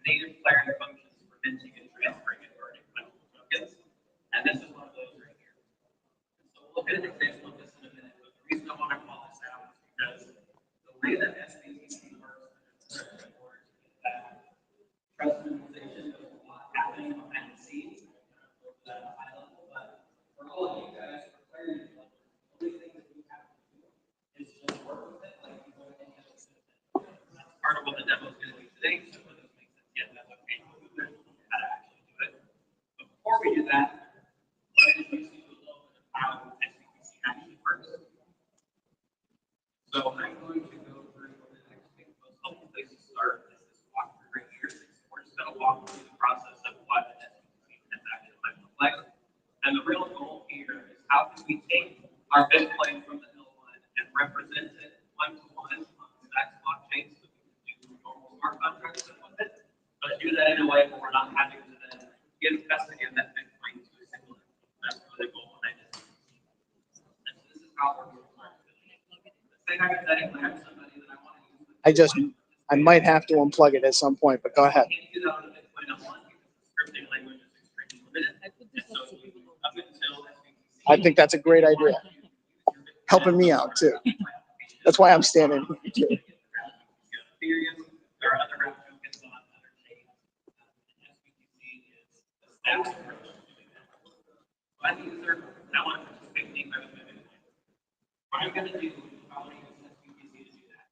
native Clarity functions for minting and transferring and burning fungible tokens. And this is one of those right here. So we'll look at an example of this in a minute, but the reason I want to call this out is because the way that SBTC works is that trust minimization, there's a lot happening behind the scenes. At a high level, but for all of you guys, for Clarity, the only thing that we have to do is just work with it like you would any other system. That's part of what the demo is going to be today. So when this makes sense, yeah, that's okay. We'll move it, how to actually do it. But before we do that, let me introduce you to a little bit of how SBTC actually works. So I'm going to go through the next thing. The most helpful place to start is this walkthrough right here. We're just going to walk through the process of what an SBTC transaction might look like. And the real goal here is how can we take our Bitcoin from the L1 and represent it one-to-one on Stacks blockchain so we can do normal smart contracts with it, but do that in a way where we're not having to then give custody of that Bitcoin to a single entity. That's really the goal behind it. And so this is how we're going to learn. Let's say hypothetically I have somebody that I want to use. I might have to unplug it at some point, but go ahead. I can't do that on the Bitcoin L1 because the scripting language is extremely limited. And so up until SBTC, I think that's a great idea. Helping me out too. That's why I'm standing here too. Ethereum, there are other route tokens on other chains. SBTC is the Stacks approach to doing that. So I'm a user, and I want to participate in the Bitcoin. What I'm going to do, if I want to use SBTC to do that,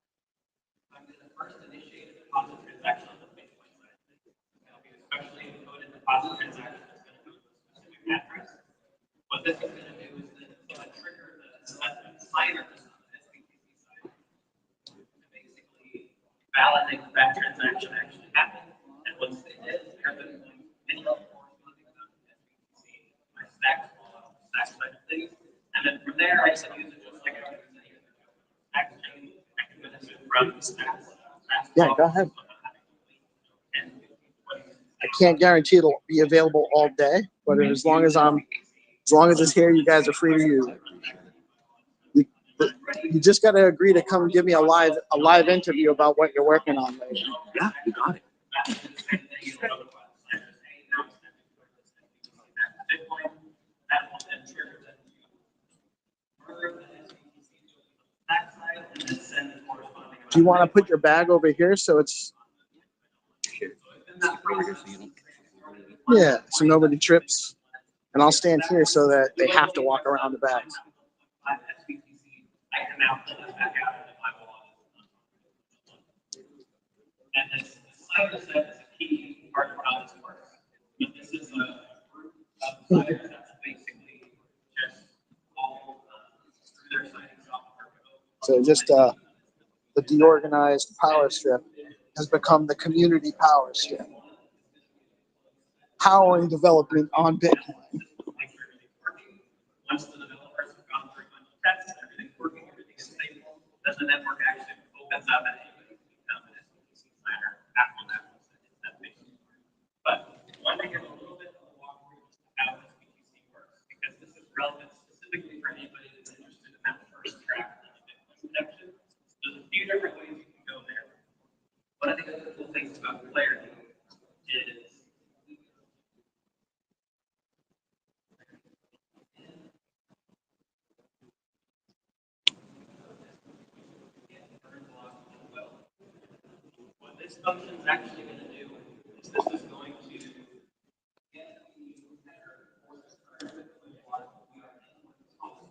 I'm going to first initiate a deposit transaction on the Bitcoin side. It'll be a specially encoded deposit transaction that's going to go to a specific address. What this is going to do is then it's going to trigger the signers on the SBTC side to basically validate that that transaction actually happened. And once they did, they're going to any corresponding amount of SBTC, my Stacks wallet, Stacks side of things. And then from there, I can use it just like I would use any other Stacks chain. I can benefit from Stacks. Yeah, go ahead. I can't guarantee it'll be available all day, but as long as it's here, you guys are free to use it. You just got to agree to come give me a live interview about what you're working on later. Yeah, you got it. Do you want to put your bag over here so it's so nobody trips? And I'll stand here so that they have to walk around the bags. I can now pull this back out into my wallet. And this signer set is a key part of how this works. But this is a group of signers that's basically just all through their signing software. So just the deorganized power strip has become the community power strip, powering development on Bitcoin. Once the developers have gone through a bunch of tests, everything's working, everything is stable, then the network actually opens up and anybody can become an SBTC signer after that. this function is actually going to do is this is going to get the header for this current Bitcoin block we are in with this function.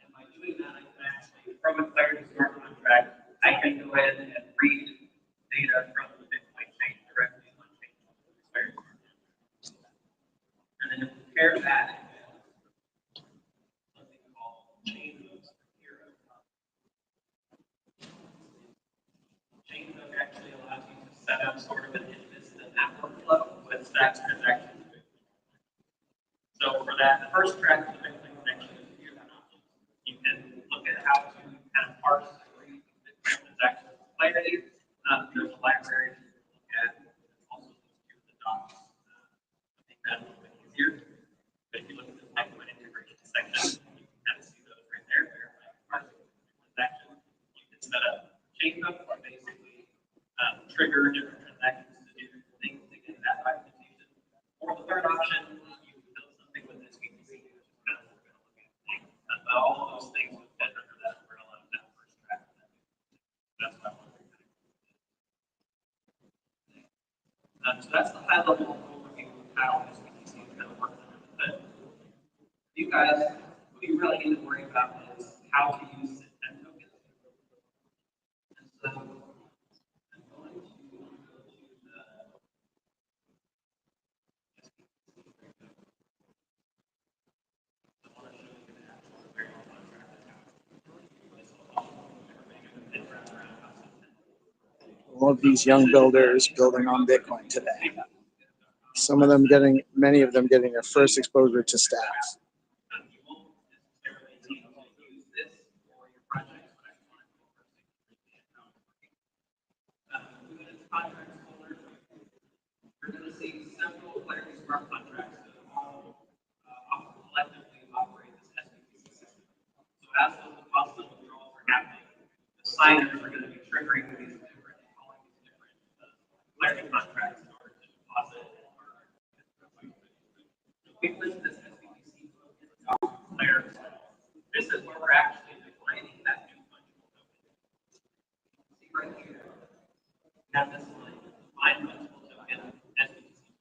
And by doing that, I can actually, from a Clarity smart contract, I can go ahead and read data from the Bitcoin chain directly on chain. And then compare that with something called chain hooks here. Chain hook actually allows you to set up sort of an instant app workflow with Stacks transactions. So for that first track of the Bitcoin connection, here's an option. You can look at how to kind of parse and read Bitcoin transactions with Clarity. There's a library to look at, also here the docs. I think that's a little bit easier. But if you look at the Bitcoin integration section, you can kind of see those right there. Parsing transactions. You can set up chain hook or basically trigger different transactions to do things to get that documentation. Or the third option, you can build something with this VPC, which is kind of what we're going to look at today. But all of those things would fit under that umbrella of that first track. That's what I want to do. So that's the high level overview of how this VPC is going to work. But you guys, what you really need to worry about is how to use synthetic tokens. And so I'm going to go to the I want to show you the actual very contract All of these young builders building on Bitcoin today. Some of them getting, many of them getting their first exposure to Stacks. You won't necessarily need to use this for your project, but I want to go first. Within its contracts folder, you're going to see several Clarity smart contracts that all collectively operate this SBTC system. So as those deposits and withdrawals are happening, the signers are going to be triggering these different, calling these different Clarity contracts in order to deposit and earn. We list this SBTC in the document layer. This is where we're actually defining that new fungible token. See right here. Have this line, define fungible token SBTC.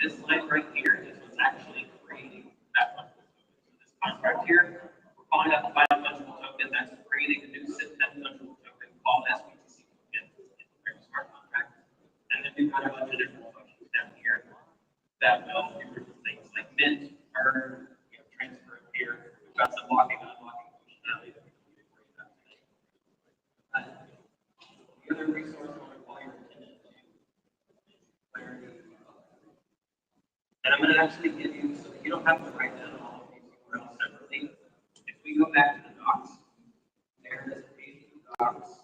This line right here is what's actually creating that fungible token. So this contract here, we're calling out the final fungible token that's creating a new synthetic fungible token called SBTC token in the very smart contract. And then we've got a bunch of different functions down here that will do different things like mint, earn, transfer it here. We've got some locking and unlocking functionality that we can worry about today. The other resource I want to call your attention to Clarity. And I'm going to actually give you, so that you don't have to write down all of these URLs separately. If we go back to the docs, there is a page of docs.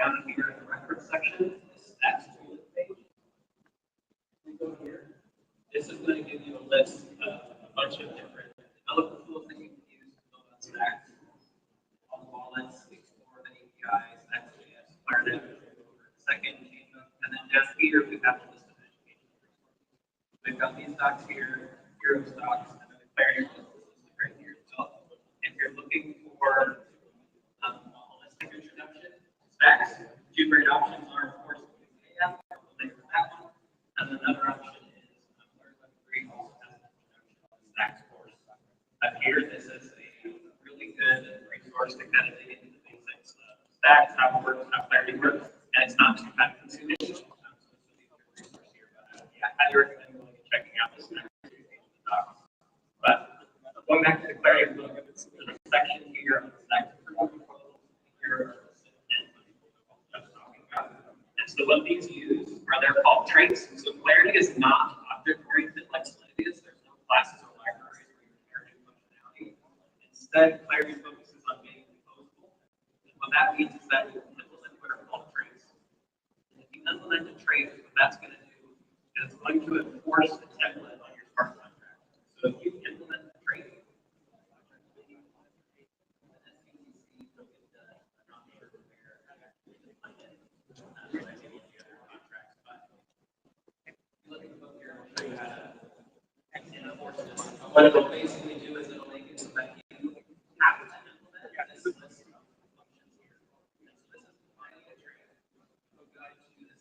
Down here in the reference section, the stats tools page. We go here. This is going to give you a list of a bunch of different developer tools that you can use to build on Stacks. All the wallets, explore the APIs, XJS, Clarity, second, and then down here we have a list of education resources. We've got these docs here, Heroes docs, and then the Clarity list is listed right here as well. If you're looking for a holistic introduction to Stacks, two great options are, of course, EasyA App, or we'll later that one, and another option is Green also has an introduction to the Stacks course. Here, this is a really good resource to kind of dig into the basics of Stacks, how it works, how Clarity works, and it's not too time consuming. So it's a good resource here, but yeah, I highly recommend going and checking out this Stacks page of the docs. But going back to the Clarity, look at this section here on the Stacks proposal. Here and so what these use are they're called traits. So Clarity is not object-oriented like Solidity is. There's no classes or libraries where you inherit functionality. Instead, Clarity focuses on being composable. And what that means is that you implement what are called traits. And if you implement a trait, what that's going to do is it's going to enforce the template on your smart contract. So if you implement the trait, what it will basically do is it'll make it so that you have to implement this list of functions here. And so this is defining a trait. We'll go to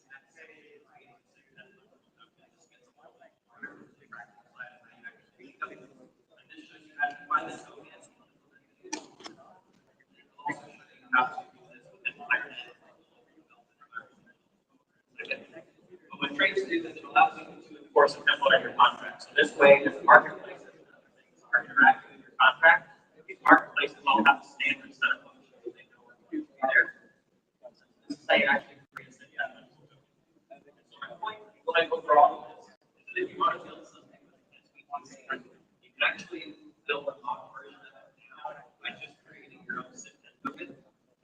But what trades do is it allows you to enforce a template on your contract. So this way, if the marketplaces and other things are interacting with your contract, these marketplaces all have a standard set of functions. They know what to do there. This site actually creates the evidence. So my point, what I put for all of this, is that if you want to build something with this, you can actually build a mock version of it now by just creating your own system with it.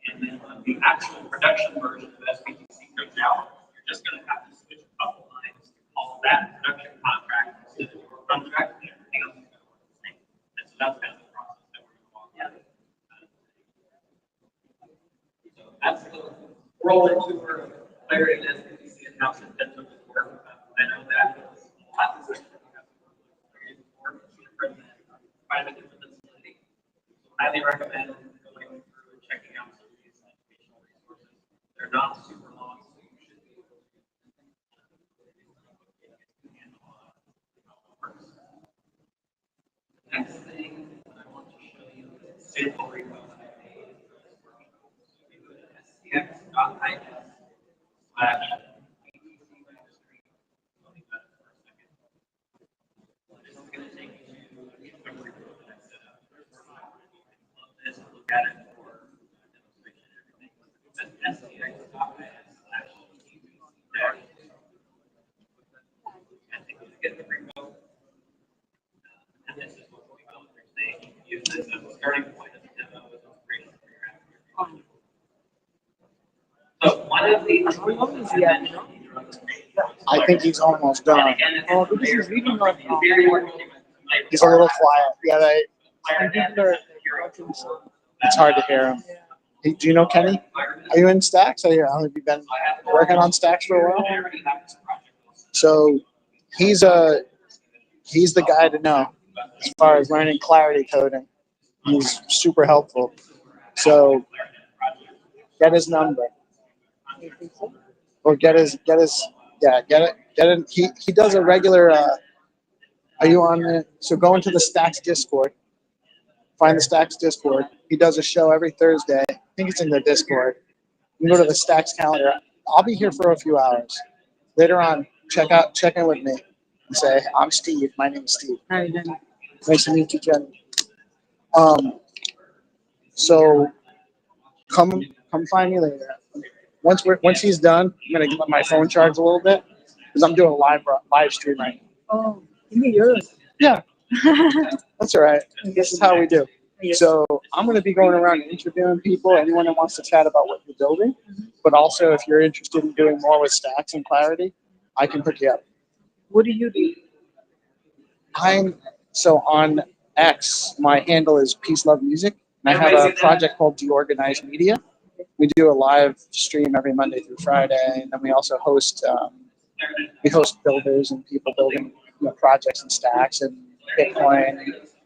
And then when the actual production version of SBTC comes out, you're just going to have to switch a couple lines, all of that production contract instead of your contract, and everything else is going to work the same. And so that's kind of the process that we're going to walk through. So that's the roll into for clarity in SBTC and how Syntento will work. I know that was lots of things that we have to work for private facility. So highly recommend going through and checking out some of these educational resources. They're not super long, so you should be able to handle how it works. The next thing that I want to show you is a sample repo that I made for this workshop. So you go to stx.is/BTC registry. I'll leave that for a second. This is going to take you to a GitHub repo that I set up. This and look at it for demonstration and everything. That's stx.is/BTC. And take you to get the repo. And this is what we built for today. Use this as a starting point as a demo with inspiration for your application. So one of the I think he's almost done. oh, because he's reading on very He's a little quiet. Yeah, it's hard to hear him. Hey, do you know Kenny? Are you in Stacks? Have you been working on Stacks for a while? So he's the guy to know as far as learning Clarity coding. He's super helpful. So get his number. Or get it. He does a regular. Are you on the? So go into the Stacks Discord. Find the Stacks Discord. He does a show every Thursday. I think it's in the Discord. You can go to the Stacks calendar. I'll be here for a few hours. Later on, check in with me and say, I'm Steve. My name is Steve. Hi, Jenny. Nice to meet you, Jenny. So come find me later. Once he's done, I'm gonna let my phone charge a little bit because I'm doing a live stream right now. Oh, give me yours. Yeah, that's all right. This is how we do. So I'm gonna be going around and interviewing people, anyone that wants to chat about what you're building. But also, if you're interested in doing more with Stacks and Clarity, I can hook you up. What do you do? So on X, my handle is PeaceLoveMusic, and I have a project called Deorganized Media. We do a live stream every Monday through Friday, and then we also host builders and people building projects and Stacks and Bitcoin,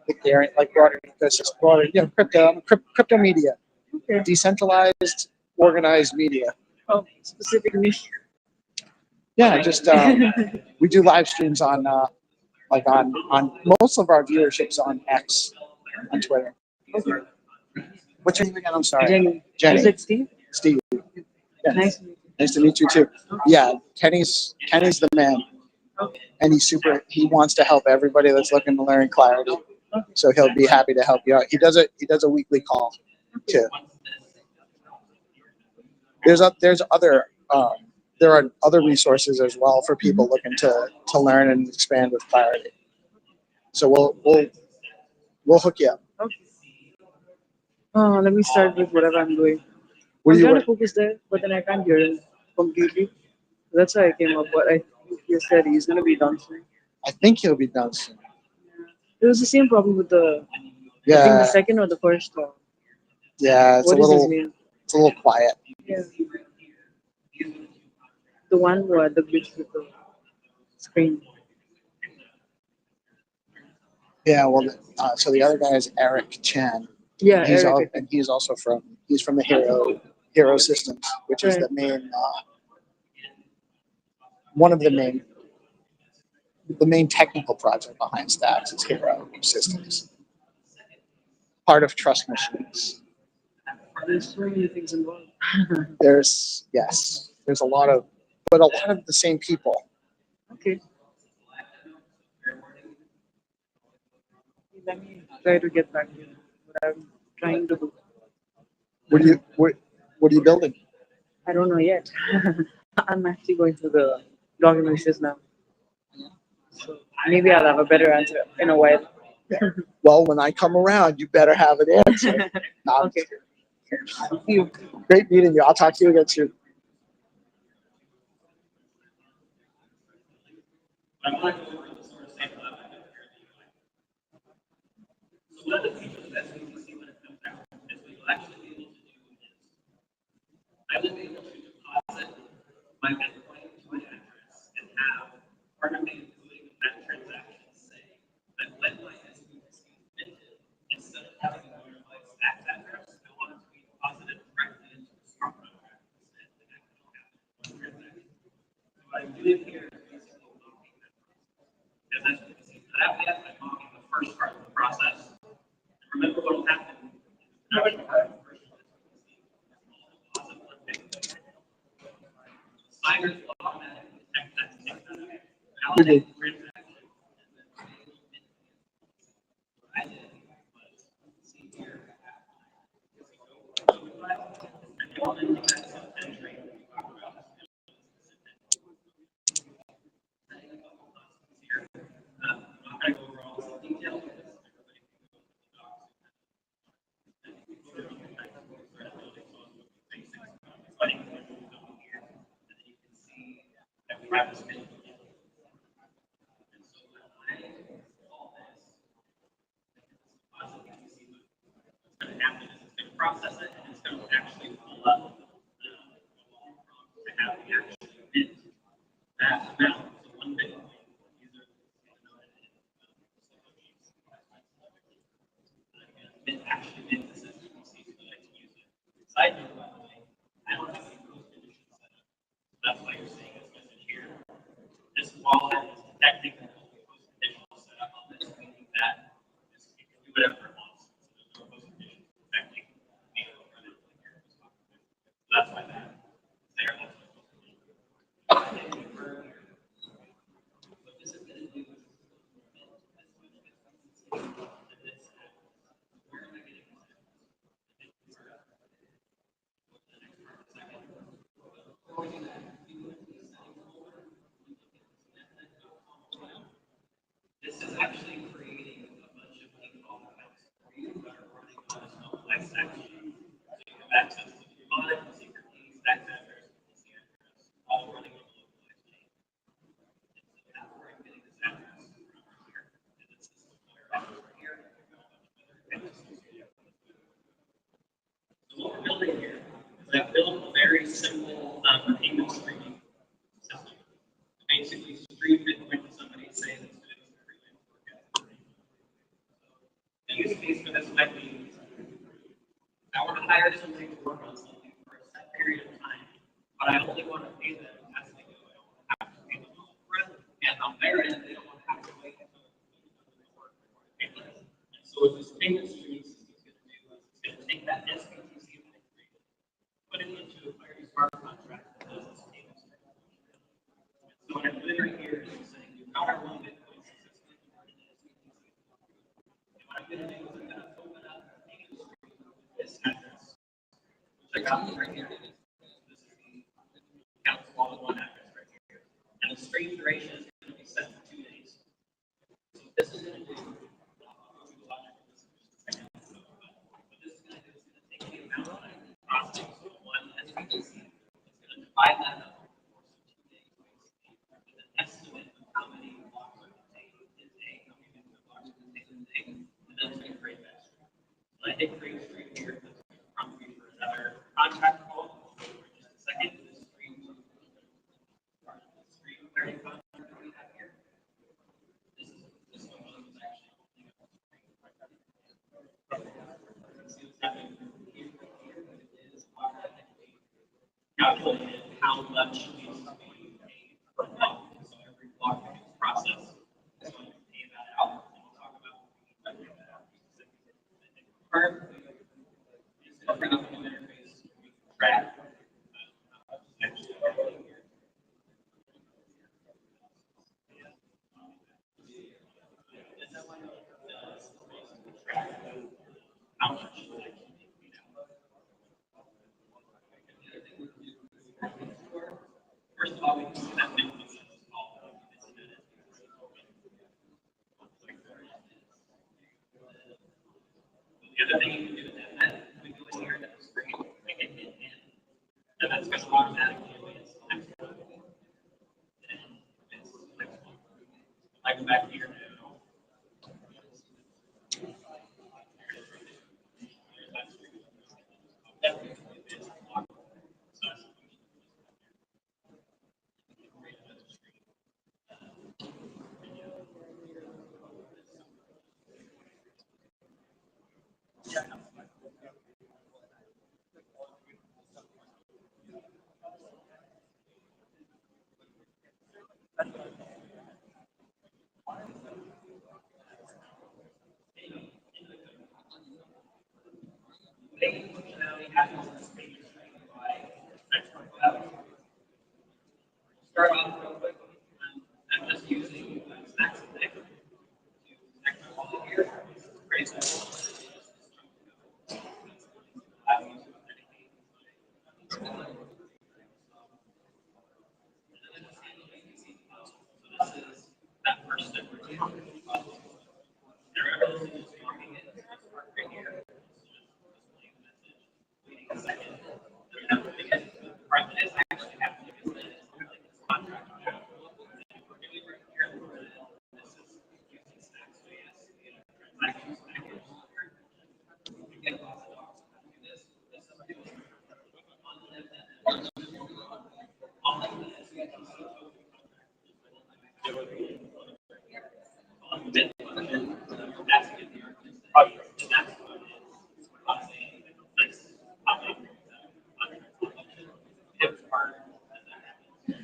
Ethereum, like broader ecosystem, crypto media, decentralized, organized media. Oh, specific niche. Yeah, just we do live streams on most of our viewerships on X, on Twitter. Okay. What's your name again? I'm sorry. Jenny. Is it Steve? Steve. Yeah. Nice to meet you. Nice to meet you too. Yeah, Kenny's the man. Okay. And he wants to help everybody that's looking to learn Clarity. Okay. So he'll be happy to help you out. He does a weekly call too. There are other resources as well for people looking to learn and expand with Clarity. So we'll hook you up. Okay. Let me start with whatever I'm doing. What I'm do you trying work? to focus there, but then I can't hear it completely. That's why I came up. But I think you said he's gonna be done soon. I think he'll be done soon. It was the same problem with I think the Yeah, second or the first one. yeah. What is his name? It's a little quiet. Yeah. The one who had the glitch with the screen. Yeah. Well, so the other guy is Eric Chan. Yeah, He's Eric. he's also from the Hero Systems, which is the main one of the main technical project behind Stacks is Hero Systems. part of trust machines. There's so many things involved. There's a lot of, but a lot of the same people. Okay. Let me try to get back to you. What I'm trying to do. What are you building? I don't know yet. I'm actually going through the documentations now. So maybe I'll have a better answer in a while. Well, when I come around, you better have an answer. No, I'm Okay. kidding. See you. Great meeting you. I'll talk to you again soon. I'm going to go over the sort of same level that here in the UI. So one of the features that's going to see when it comes out is what you'll actually be able to do is I will be able to deposit my Bitcoin to an address and have part of the including that transaction say that when my SBTC is minted, instead of having to go to my Stacks address, I want it to be deposited directly into the smart contract instead and that can all happen in one transaction. So what I'm doing here is basically mocking that process. Because as you can see, for that we have I'm mocking the first part of the process. And remember what will happen in the production part of the first one is deposit one Bitcoin. Signers will automatically detect that and take that out. Validate the transaction and then enable it. What I did was see here and implementing that self-entry that we talked about. Setting up a couple constants here. I'm not going to go over all this in detail because everybody can go to the docs. And you can go to the back and start building most of the basics. But you can move over here, and then you can see that we have this pin. And so when I install this, you can see what's going to happen is it's going to process it and it's going to actually pull up the wall prompt to have the actual mint that amount. So one Bitcoin user is going to know that mint actually mint this SBTC so that I can use it. Side note, by the way, I don't have any post conditions set up. So that's why you're seeing this message here. This wallet is detecting that there's no post conditions set up on this, meaning that it can do whatever it wants. So there's no post conditions detecting the run it like you're just talking about. So that's why that is there. That's what post conditions. What this is going to do is mint this much SBTC and this where am I getting this? This is actually creating a bunch of default accounts for you that are running on this complex action. So you have access to the wallet, the secret key, Stacks address, EasyA address, all running on the localized chain. And so that's where I'm getting this address from here. And this is the address right here. So what we're building here is I built a very simple payment streaming system. To basically stream Bitcoin to somebody, say that's doing some freelance work at the time. The use case for this might be I want to hire somebody to work on something for a set period of time, but I only want to pay them as they go. I don't want to have to pay them all upfront, and on their end, they don't want to have to wait until the work before I pay them. And so what this payment streaming system is going to do is it's going to take that SBTC that I created, put it into a very smart contract that does this payment streaming. So what I'm doing right here is I'm saying we've got our one Bitcoin successfully converted to SBTC. And what I'm going to do is I'm going to open up the payment stream with this address, which I got right here. This is the account's wallet one address right here. And the stream duration is going to be set to 2 days. So this is going to do, I'll do the logic of this in just a second. What this is going to do is going to take the amount that I'm processing, so one SBTC, it's going to divide that up over the course of 2 days, basically, with an estimate of how many blocks are contained in a day, how many Bitcoin blocks are contained in a day, and then it's going to create that stream. So I hit create stream here, that's going to prompt me for another contract call. For just a second, this stream is part of the stream very contract that we have here. This one was actually opening up the stream. See what's happening here, but it is automatically calculated how much needs to be paid per block. So every block that gets processed is going to pay that out. And we'll talk about what we mean by pay that out. how much is actually being paid out. First of all, we can see that 50% is all the other thing you can do is that we go in here to the screen, make it hit in, and that's going to automatically advance the next one. And it's the next one. I go back here now. Main functionality happens in this page by central cloud. Start off real quick. I'm just using Stacks and Nick to connect my wallet here. It's pretty simple. Allow you to authenticate. So this is that first step we're doing. Remember, this is just logging in. Right here. Waiting a second. Doesn't have to begin. The part that is actually happening is that it's like this contract. We're doing right here. This is using Stacks. So yes, transactions package. We get lots of docs. Do this. This is doing all of this. We can see that's good. And that's what is causing this popping if part as that happens.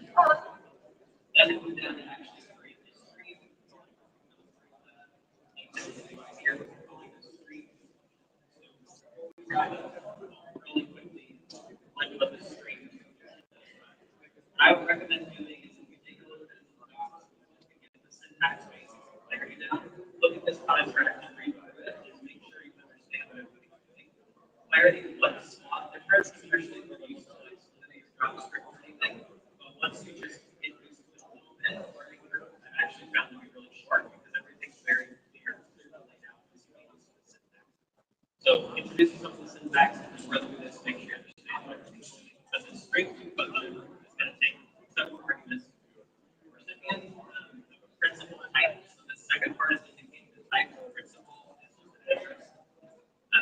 Then it would then actually create this stream. Here we're calling this stream. Really quickly, like what the stream. I would recommend doing is if you take a look at the docs, get the syntax basics and clarity down, look at this contract and read through it, just make sure you understand what everybody's doing. Clarity, what's not different, especially when you use today's JavaScript or anything. But once you just get used to it a little bit, learning through, I actually found it to be really short because everything's very clear, clearly laid out as you get used to the syntax. So introducing some of the syntax and just run through this, make sure you understand what everything's doing. So the string to function is going to take several arguments. Recipient, principal type. So the second part is indicating the type of principal is the address.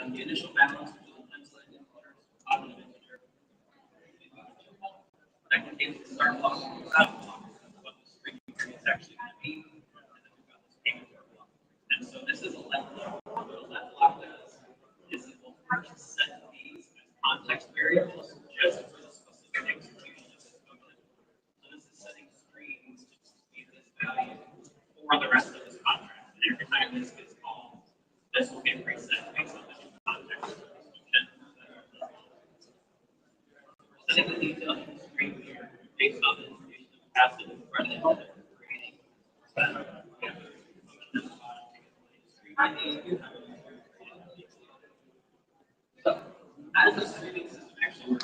The initial balance will unselect integers, positive integer. Second case is start block, out block, what the string is actually going to be. And then we've got this payment block. And so this is a let block. What a let block does is it will first set these as context variables just for the specific execution of this function. So this is setting strings to be this value for the rest of this contract. And every time this gets called, this will get reset based on the new context of this function. We're setting the details of the string here based on the information of the passive in front end that we're creating. So, how does the streaming system actually work?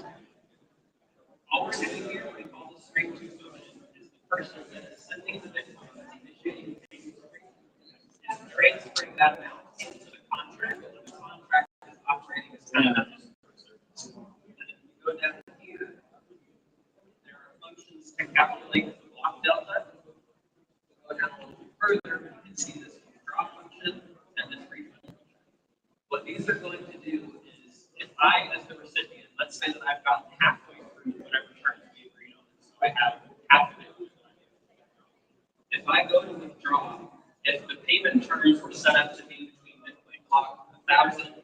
All we're doing here, we call the string to function, is the person that is sending the Bitcoin that's initiating the payment string is transferring that amount into the contract, and the contract is operating as kind of just service. And if you go down here, there are functions to calculate the block delta. Go down a little further, you can see this draw function and this refund function. What these are going to do is, if I, as the recipient, let's say that I've gotten halfway through whatever terms we agreed on, so I have half of it. If I go to withdraw, if the payment terms were set up to be between Bitcoin block 1,000 and 2,000,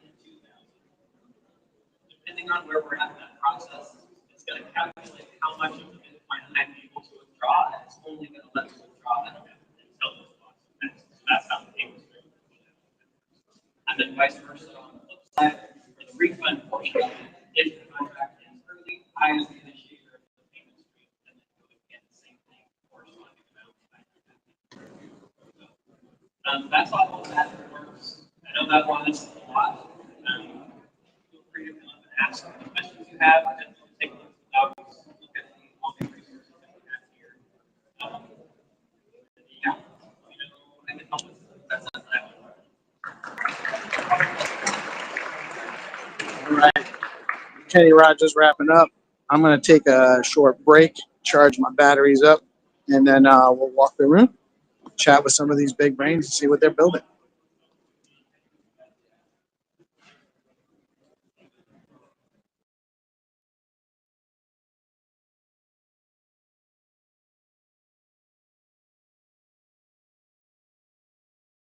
depending on where we're at in that process, it's going to calculate how much of the Bitcoin I'm able to withdraw, and it's only going to let me withdraw that amount until those blocks are next. So that's how the payment stream works. And then vice versa on the flip side, for the refund portion, if the contract ends early, I as the initiator of the payment stream, and then go again, the same thing, corresponding amount back to that. That's all that works. I know that one is a lot. ask the questions you have, and take a look at all the resources that we have here. Yeah, I can help with that. All right. Kenny Rogers wrapping up. I'm going to take a short break, charge my batteries up, and then we'll walk the room, chat with some of these big brains and see what they're building.